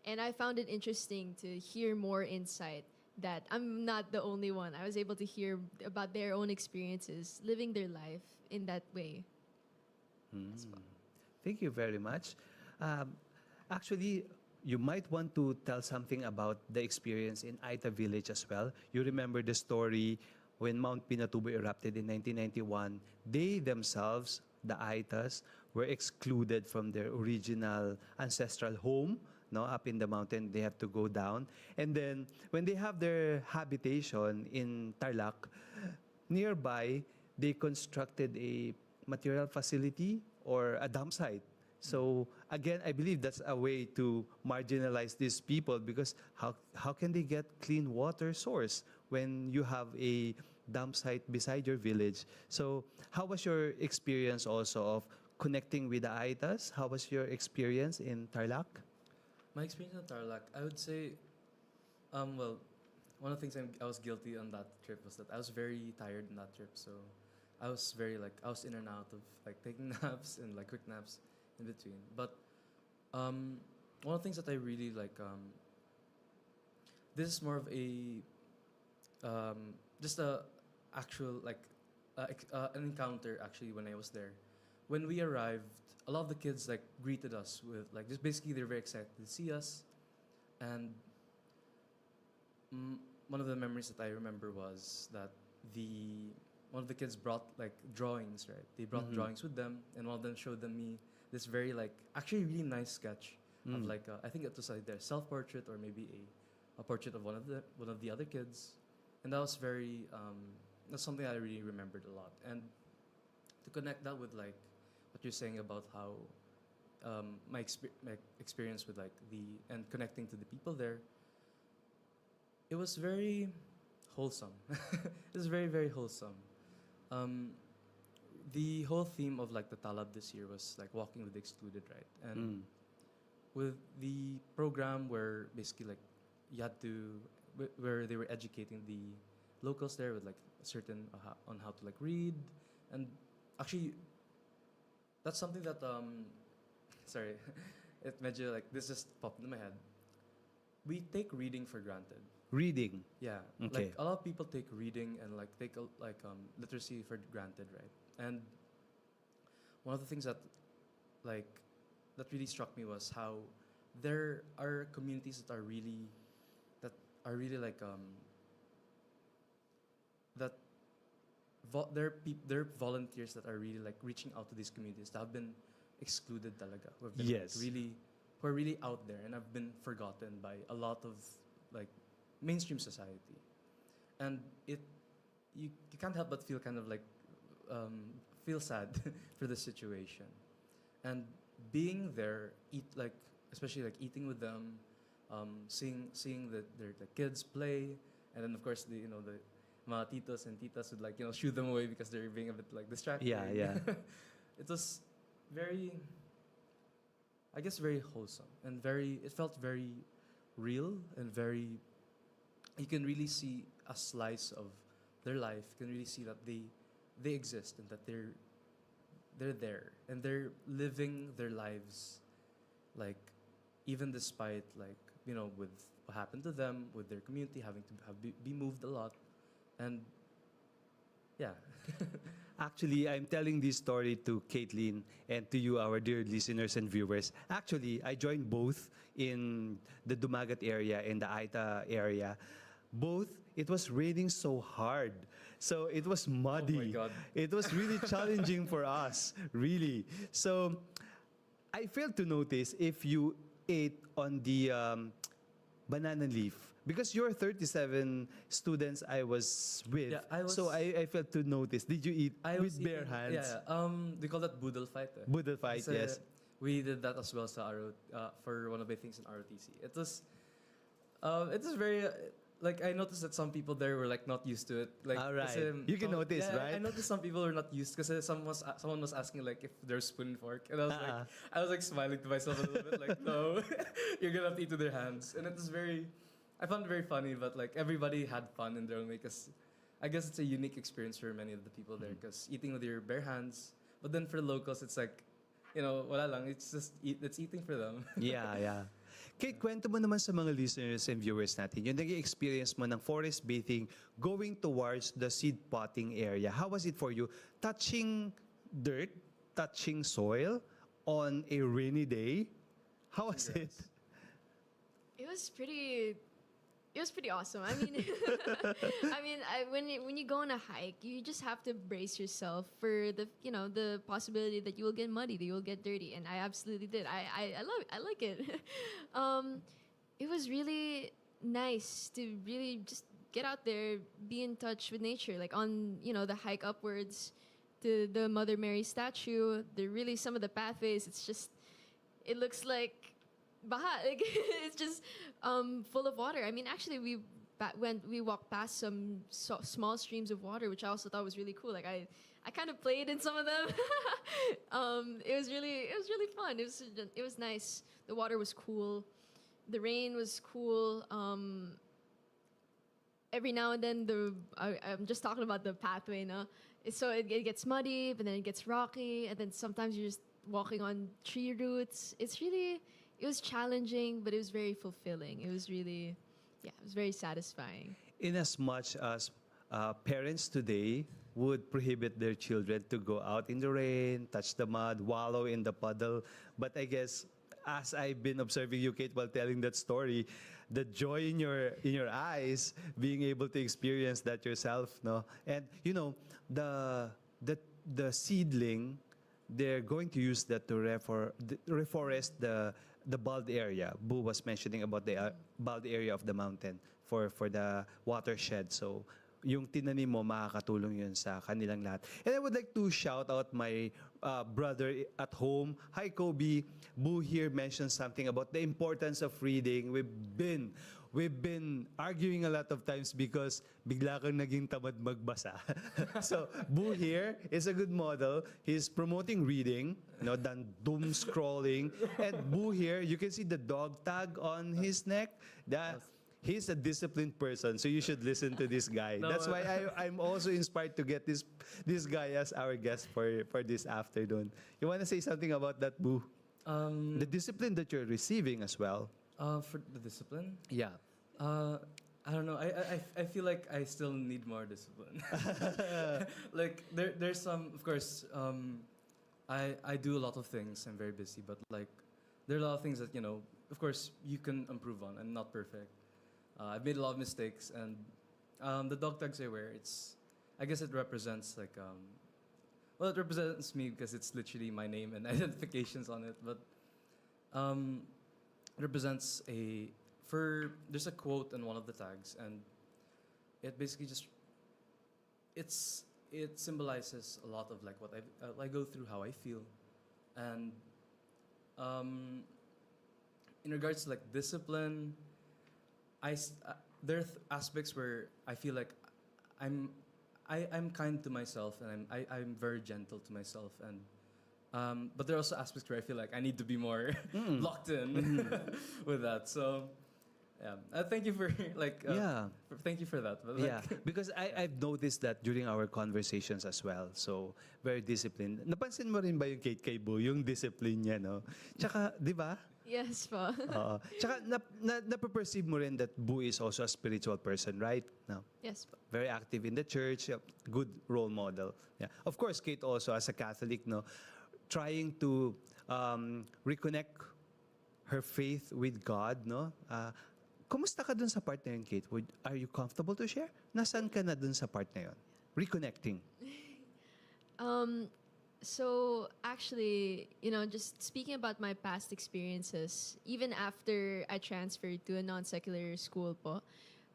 and I found it interesting to hear more insight that I'm not the only one. I was able to hear about their own experiences living their life in that way. Thank you very much. Actually, you might want to tell something about the experience in Aita village as well. You remember the story when Mount Pinatubo erupted in 1991. They themselves, the Aitas, were excluded from their original ancestral home. No, up in the mountain, they have to go down. And then when they have their habitation in Tarlac, nearby, they constructed a material facility or a dump site. So again, I believe that's a way to marginalize these people because how can they get clean water source when you have a dump site beside your village? So how was your experience also of connecting with the Aitas? How was your experience in Tarlac? My experience in Tarlac, I would say, well, one of the things I was guilty on that trip was that I was very tired on that trip. So I was I was in and out of like taking naps and like quick naps in between. But one of the things that I really like, this is more of a, just a actual, like, an encounter actually when I was there. When we arrived, a lot of the kids like greeted us with like just basically they're very excited to see us, and one of the memories that I remember was that one of the kids brought like drawings, right? They brought drawings with them, and one of them showed me this very like actually really nice sketch of like I think it was like their self-portrait or maybe a portrait of one of the other kids, and that was very that's something I really remembered a lot. And to connect that with like what you're saying about how my experience with like and connecting to the people there, it was very wholesome. It was very, very wholesome. The whole theme of like the Talab this year was like walking with the excluded, right? And with the program where basically like you had to where they were educating the locals there with like a certain on how to like read, and actually that's something that sorry, it medyo like this just popped into my head. We take reading for granted. Reading. Yeah, Okay. like a lot of people take reading and like take literacy for granted, right? And one of the things that really struck me was how there are communities that are really like that there are volunteers that are really like reaching out to these communities that have been excluded talaga, who have been Yes. who are really out there and have been forgotten by a lot of like mainstream society. And you can't help but feel kind of like feel sad for the situation. And being there, especially like eating with them, seeing the kids play, and then of course the mga titos and titas would like shoo them away because they're being a bit like distracted. Yeah. It was very I guess very wholesome and it felt very real and very, you can really see a slice of their life. You can really see that they exist and that they're there and they're living their lives, like even despite, like, with what happened to them, with their community having to be moved a lot, and yeah. Actually, I'm telling this story to Caitlin and to you, our dear listeners and viewers. Actually, I joined both in the Dumagat area and the Aita area. Both, it was raining so hard. So it was muddy. Oh my God. It was really challenging for us, really. So I failed to notice if you ate on the banana leaf. Because you're 37 students I was with. Yeah, I was- So I failed to notice. Did you eat I with was bare eating- hands? Yeah, they call that boodle fight. Boodle fight, Kasi yes. We did that as well for one of my things in ROTC. It was very, like, I noticed that some people there were like not used to it. Like, All right. kasi, You can notice, yeah, right? I noticed some people were not used because someone was asking like if there's spoon and fork, and Uh-uh. I was like smiling to myself a little bit like, no, you're gonna have to eat with their hands, and it was I found it very funny, but like everybody had fun in their own way because I guess it's a unique experience for many of the people there because eating with your bare hands. But then for the locals, it's like, wala lang. It's just it's eating for them. Yeah, yeah. Kate, kwento mo naman sa mga listeners and viewers natin, yung naging experience mo ng forest bathing going towards the seed potting area. How was it for you? Touching dirt, touching soil on a rainy day? How was it? It was pretty awesome. I mean, when you go on a hike, you just have to brace yourself for the possibility that you will get muddy, that you will get dirty, and I absolutely did. I like it. It was really nice to really just get out there, be in touch with nature, like on the hike upwards to the Mother Mary statue. Really some of the pathways. It looks like baha. Like, it's just full of water. I mean, actually, we walked past some small streams of water, which I also thought was really cool. Like I kind of played in some of them. It was really fun. It was nice. The water was cool. The rain was cool. Every now and then I'm just talking about the pathway now. So it gets muddy, but then it gets rocky, and then sometimes you're just walking on tree roots. It was challenging, but it was very fulfilling. It was very satisfying. In as much as parents today would prohibit their children to go out in the rain, touch the mud, wallow in the puddle, but I guess as I've been observing you, Kate, while telling that story, the joy in your eyes, being able to experience that yourself, no, and the seedling, they're going to use that to reforest the bald area. Boo was mentioning about the bald area of the mountain for the watershed. So, yung tinanim mo, makakatulong yun sa kanilang lahat. And I would like to shout out my brother at home. Hi, Kobe. Boo here mentioned something about the importance of reading. We've been arguing a lot of times because bigla kang naging tamad magbasa. So, Boo here is a good model. He's promoting reading, than doom scrolling. And Boo here, you can see the dog tag on his neck. He's a disciplined person, so you should listen to this guy. That's why I'm also inspired to get this guy as our guest for this afternoon. You want to say something about that, Boo? The discipline that you're receiving as well. For the discipline? Yeah. I don't know. I feel like I still need more discipline. Like there's some, of course. I do a lot of things. I'm very busy, but like there are a lot of things that of course, you can improve on. I'm not perfect. I've made a lot of mistakes, and the dog tags I wear, I guess it represents like it represents me because it's literally my name and identifications on it, but it represents there's a quote in one of the tags, and it basically it symbolizes a lot of like what I go through, how I feel, and in regards to like discipline, there are aspects where I feel like I'm kind to myself, and I'm very gentle to myself, and But there are also aspects where I feel like I need to be more locked in with that. So, yeah. Thank you for thank you for that. But Yeah, because I've noticed that during our conversations as well. So, very disciplined. Napansin mo rin ba yung kay Boo, yung discipline niya, no? Tsaka, di ba? Yes po. Oo. Tsaka, napaperceive mo rin that Boo is also a spiritual person, right? No? Yes po. Very active in the church, yeah, good role model. Yeah. Of course, Kate also as a Catholic, no, trying to reconnect her faith with God, no. Kumusta ka dun sa part na yun, Kate? Are you comfortable to share? Nasaan ka na dun sa part na yun? Reconnecting. So actually, just speaking about my past experiences, even after I transferred to a non-secular school po,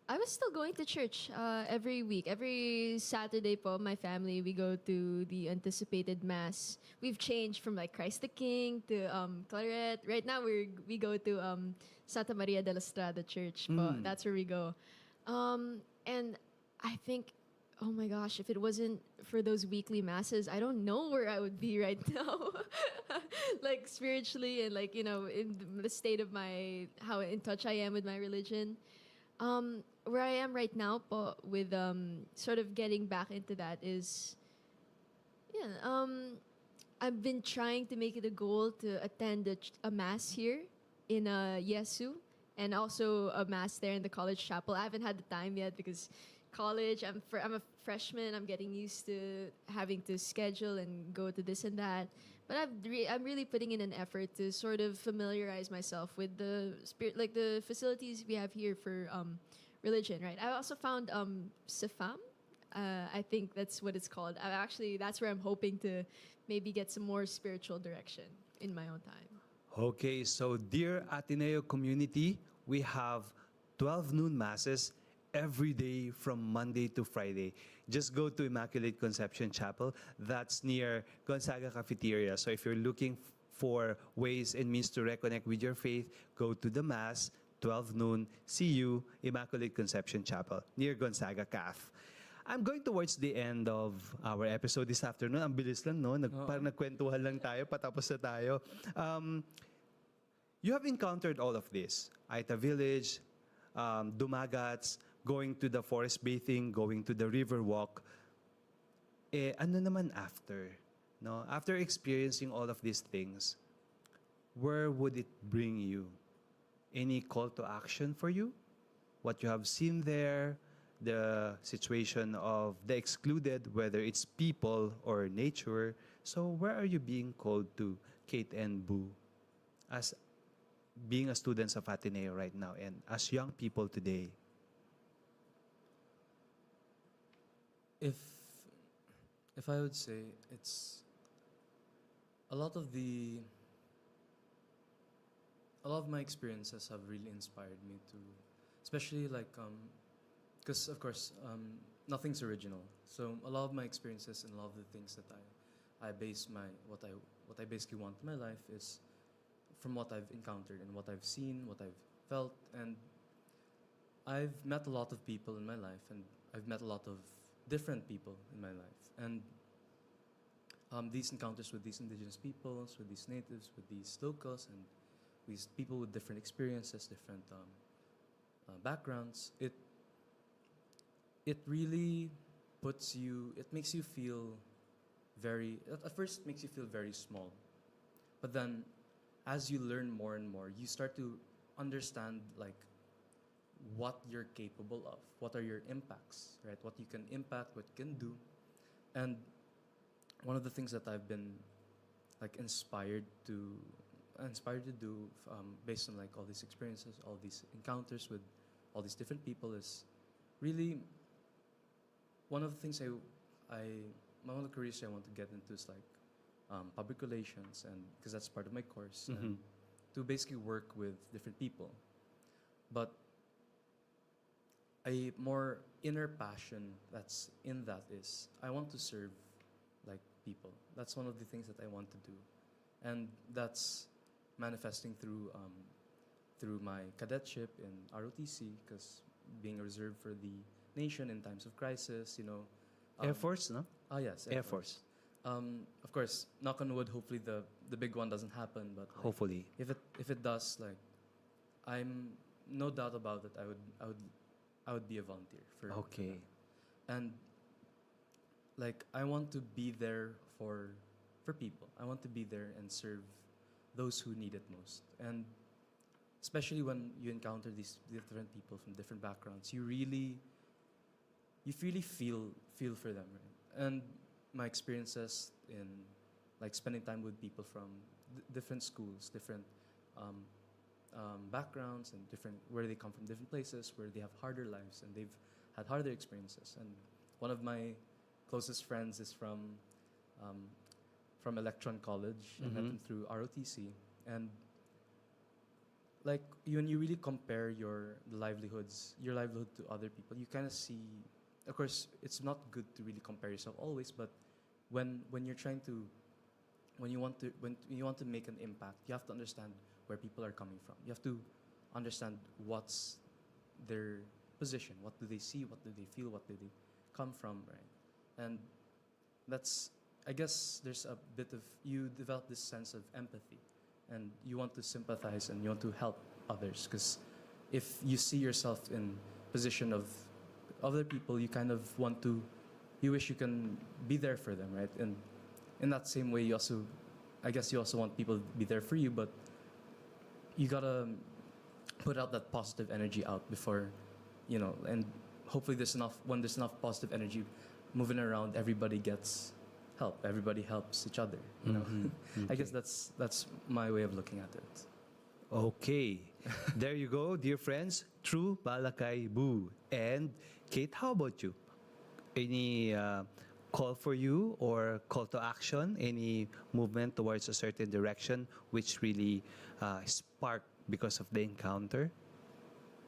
I was still going to church every week. Every Saturday po, my family, we go to the anticipated mass. We've changed from like Christ the King to Claret. Right now, we go to Santa Maria de la Strada Church po. That's where we go. And I think, oh my gosh, if it wasn't for those weekly masses, I don't know where I would be right now. Like spiritually and like, in the state of how in touch I am with my religion. Where I am right now po with sort of getting back into that is, I've been trying to make it a goal to attend a mass here in Yesu and also a mass there in the college chapel. I haven't had the time yet because college, I'm a freshman. I'm getting used to having to schedule and go to this and that. But I'm really putting in an effort to sort of familiarize myself with the spirit, like the facilities we have here for religion, right? I also found Sefam. I think that's what it's called. That's where I'm hoping to maybe get some more spiritual direction in my own time. Okay, so dear Ateneo community, we have 12 noon masses every day from Monday to Friday. Just go to Immaculate Conception Chapel. That's near Gonzaga Cafeteria. So if you're looking for ways and means to reconnect with your faith, go to the Mass, 12 noon. See you, Immaculate Conception Chapel, near Gonzaga Caf. I'm going towards the end of our episode this afternoon. Ang bilis lang, no? Parang nagkwentuhan lang tayo, patapos na tayo. You have encountered all of this. Aita Village, Dumagats, going to the forest bathing, going to the river walk. Ano naman after? No? After experiencing all of these things, where would it bring you? Any call to action for you? What you have seen there, the situation of the excluded, whether it's people or nature. So where are you being called to, Kate and Boo, as being a students of Ateneo right now and as young people today? If I would say, it's a lot of my experiences have really inspired me to, especially like because of course nothing's original. So a lot of my experiences and a lot of the things that I base what I basically want in my life is from what I've encountered and what I've seen, what I've felt, and I've met a lot of people in my life, and I've met a lot of different people in my life, and these encounters with these indigenous peoples, with these natives, with these locals, and these people with different experiences, different backgrounds, it really it makes you feel at first it makes you feel very small, but then as you learn more and more, you start to understand like what you're capable of, what are your impacts, right? What you can impact, what you can do. And one of the things that I've been like inspired to do based on like all these experiences, all these encounters with all these different people is really one of the things one of the careers I want to get into is like public relations, and because that's part of my course, and to basically work with different people. But a more inner passion that's in that is I want to serve like people. That's one of the things that I want to do, and that's manifesting through my cadetship in ROTC, because being a reserve for the nation in times of crisis, Air Force, no? Oh yes, Air Force. Of course, knock on wood. Hopefully, the big one doesn't happen. But like, Hopefully. if it does, like, I'm no doubt about it. I would be a volunteer for Okay. that. And like I want to be there for people. I want to be there and serve those who need it most. And especially when you encounter these different people from different backgrounds, you really feel for them, right? And my experiences in like spending time with people from different schools, different backgrounds, and different where they come from, different places where they have harder lives and they've had harder experiences. And one of my closest friends is from Electron College. I met him through ROTC, and like when you really compare your livelihood to other people, you kind of see. Of course, it's not good to really compare yourself always, but when you're trying to, when you want to make an impact, you have to understand where people are coming from. You have to understand what's their position, what do they see, what do they feel, what do they come from, right? And that's, I guess, there's a bit of, you develop this sense of empathy, and you want to sympathize and you want to help others, because if you see yourself in position of other people, you kind of want to, you wish you can be there for them, right? And in that same way, you also, I guess you also want people to be there for you, but you gotta put out that positive energy out before, and hopefully when there's enough positive energy moving around, everybody gets help, everybody helps each other, I guess that's my way of looking at it. Okay. There you go, dear friends. True Balakay Boo. And Kate, how about you? Any call for you or call to action? Any movement towards a certain direction which really sparked because of the encounter?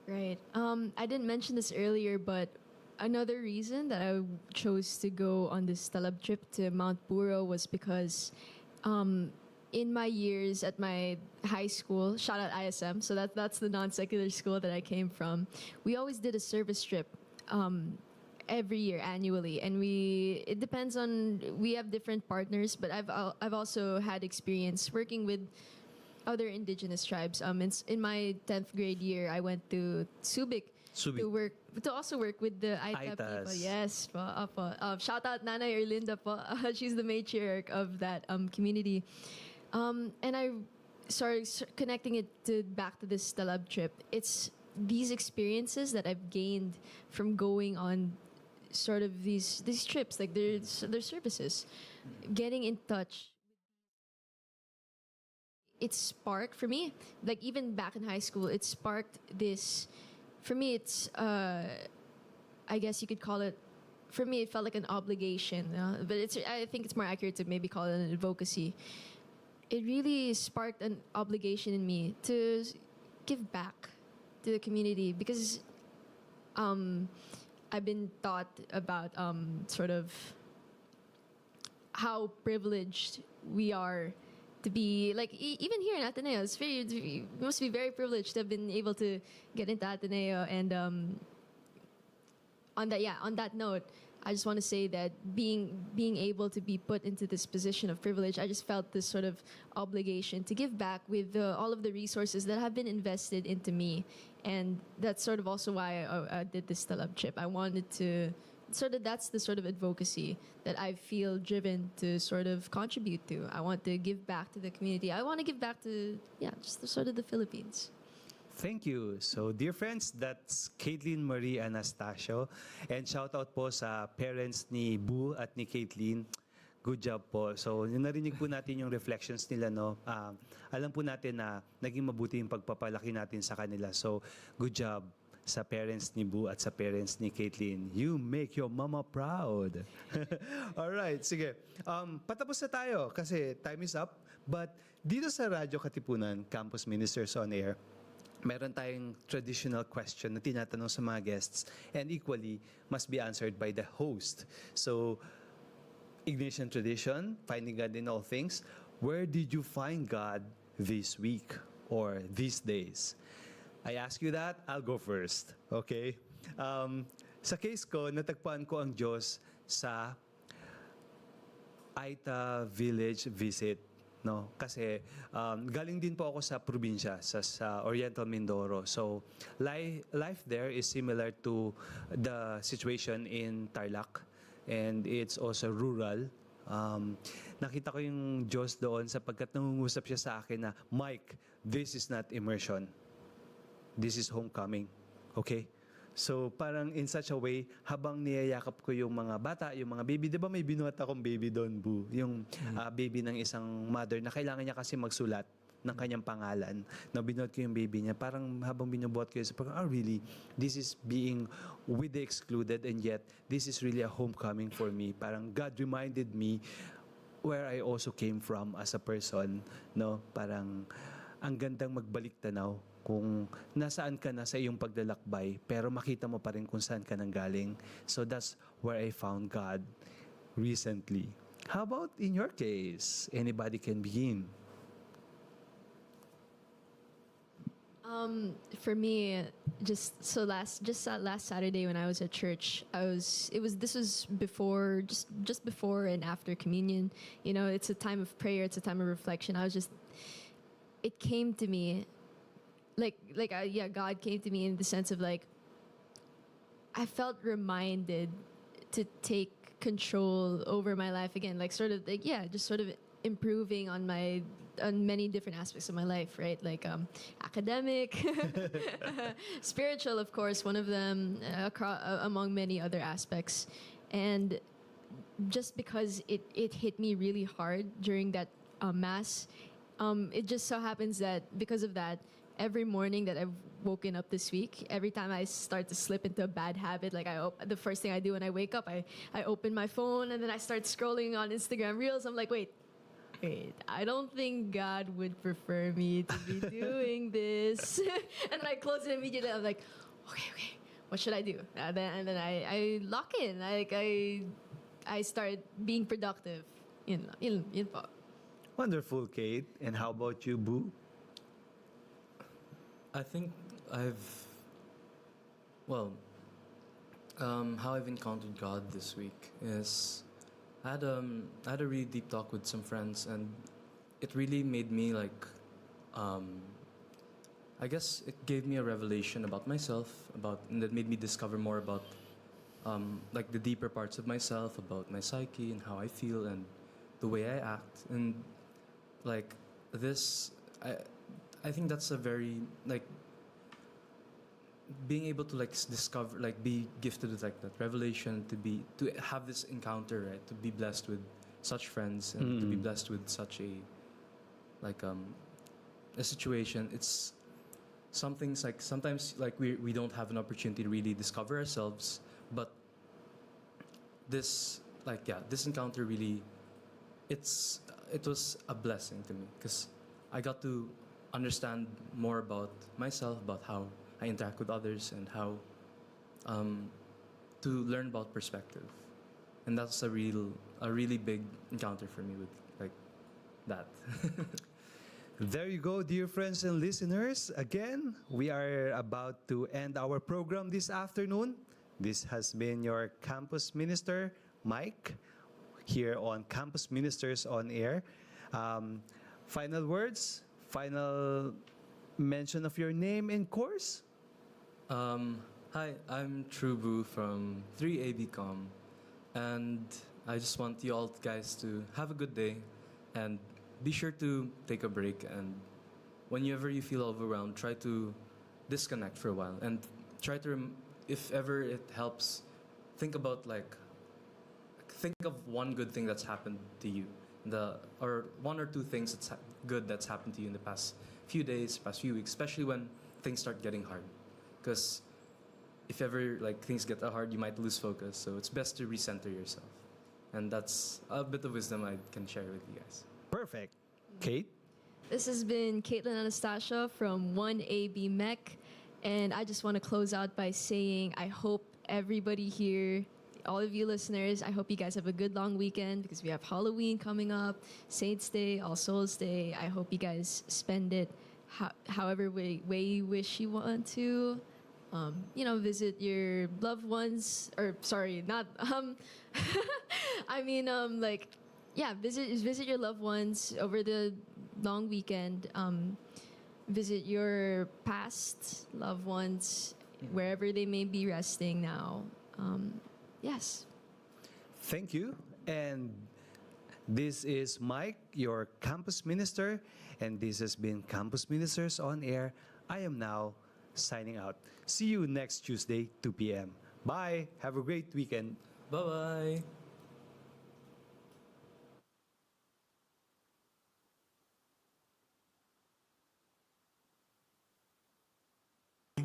Right. I didn't mention this earlier, but another reason that I chose to go on this Talab trip to Mount Puro was because in my years at my high school, shout out ISM, so that's the non-secular school that I came from, we always did a service trip every year annually, and it depends on, we have different partners, but I've also had experience working with other indigenous tribes. In my 10th grade year, I went to Subic to also work with the Aita people. Aitas. Yes, po, apo. Shout out Nanay Erlinda po. She's the matriarch of that community. And I started connecting it back to this Talab trip. It's these experiences that I've gained from going on sort of these trips, like their services, getting in touch. It sparked for me, like even back in high school, it sparked this. For me, it's I guess you could call it. For me, it felt like an obligation, but I think it's more accurate to maybe call it an advocacy. It really sparked an obligation in me to give back to the community, because I've been taught about sort of how privileged we are to be, like even here in Ateneo, we must be very privileged to have been able to get into Ateneo. And on that note, I just want to say that being able to be put into this position of privilege, I just felt this sort of obligation to give back with all of the resources that have been invested into me. And that's sort of also why I did this Talab trip. I wanted to that's the sort of advocacy that I feel driven to sort of contribute to. I want to give back to the community. I want to give back to, just the Philippines. Thank you. So, dear friends, that's Caitlin Marie Anastasio. And shout out po sa parents ni Boo at ni Caitlin. Good job po. So, narinig po natin yung reflections nila, no? Alam po natin na naging mabuti yung pagpapalaki natin sa kanila. So, good job sa parents ni Boo at sa parents ni Caitlin. You make your mama proud. Alright, sige. Patapos na tayo kasi time is up. But dito sa Radyo Katipunan, Campus Ministers on Air, meron tayong traditional question na tinatanong sa mga guests, and equally must be answered by the host. So, Ignatian tradition, finding God in all things. Where did you find God this week or these days? I ask you that, I'll go first. Okay? Sa case ko, natagpuan ko ang Diyos sa Aita village visit, no? Kasi galing din po ako sa probinsya, sa Oriental Mindoro. So life there is similar to the situation in Tarlac, and it's also rural. Nakita ko yung Diyos doon sapagkat nangungusap siya sa akin na, Mike, this is not immersion. This is homecoming. Okay? So parang in such a way, habang niyayakap ko yung mga bata, yung mga baby, di ba may binuhat akong baby doon, Bu? Yung baby ng isang mother na kailangan niya kasi magsulat ng kanyang pangalan. Na binuhat ko yung baby niya. Parang habang binubuhat ko yun, parang, really, this is being with the excluded, and yet this is really a homecoming for me. Parang God reminded me where I also came from as a person. No? Parang ang gandang magbalik tanaw kung nasaan ka na sa iyong paglalakbay, pero makita mo pa rin kung saan ka nanggaling. So that's where I found God recently. How about in your case? Anybody can begin. For me, just last Saturday when I was at church, this was before, just before and after communion. You know, it's a time of prayer, it's a time of reflection. It came to me, God came to me in the sense of like, I felt reminded to take control over my life again, like just sort of improving on many different aspects of my life, right? Like academic, spiritual, of course, one of them, among many other aspects. And just because it hit me really hard during that mass, it just so happens that because of that, every morning that I've woken up this week, every time I start to slip into a bad habit, like the first thing I do when I wake up, I open my phone and then I start scrolling on Instagram Reels. I'm like, wait, I don't think God would prefer me to be doing this. And then I close it immediately. I'm like, okay, what should I do? And then I lock in. Like I start being productive. Yun po. Wonderful, Kate. And how about you, Boo? I think how I've encountered God this week is I had a really deep talk with some friends, and it really made me I guess it gave me a revelation about myself, and that made me discover more about the deeper parts of myself, about my psyche and how I feel and the way I act, and I think that's a very being able to discover, be gifted with that revelation, to have this encounter, right? To be blessed with such friends and to be blessed with such a situation. It's some things sometimes we don't have an opportunity to really discover ourselves, but this encounter really it was a blessing to me because I got to understand more about myself, about how I interact with others, and how to learn about perspective. And that's a really big encounter for me with that. There you go, dear friends and listeners. Again, we are about to end our program this afternoon. This has been your campus minister, Mike, here on Campus Ministers on Air. Final words, final mention of your name and course. Hi, I'm Trubu from 3ABCom, and I just want you all guys to have a good day and be sure to take a break, and whenever you feel overwhelmed, try to disconnect for a while and try to, if ever it helps, think of one good thing that's happened to you, or one or two things good that's happened to you in the past few days, past few weeks, especially when things start getting hard. Because if ever things get hard, you might lose focus. So it's best to recenter yourself, and that's a bit of wisdom I can share with you guys. Perfect. Kate? This has been Caitlin Anastasia from 1AB Mech, and I just want to close out by saying I hope everybody here, all of you listeners, I hope you guys have a good long weekend because we have Halloween coming up, Saints Day, All Souls Day. I hope you guys spend it however way you wish you want to. Visit your loved ones, or sorry, not, I mean, yeah, visit your loved ones over the long weekend. Visit your past loved ones wherever they may be resting now. Yes. Thank you. And this is Mike, your campus minister, and this has been Campus Ministers on Air. I am now signing out. See you next Tuesday, 2 p.m. Bye. Have a great weekend. Bye-bye.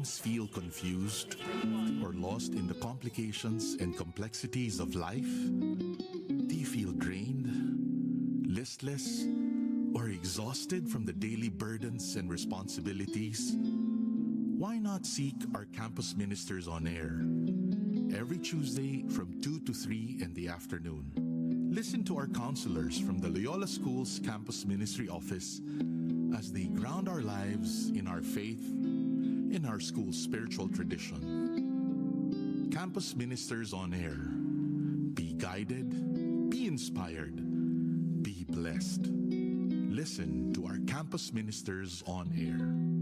Feel confused or lost in the complications and complexities of life? Do you feel drained, listless, or exhausted from the daily burdens and responsibilities? Why not seek our campus ministers on air every Tuesday from 2 to 3 in the afternoon? Listen to our counselors from the Loyola School's Campus Ministry Office as they ground our lives in our faith, in our school's spiritual tradition. Campus Ministers on Air. Be guided, be inspired, be blessed. Listen to our Campus Ministers on Air.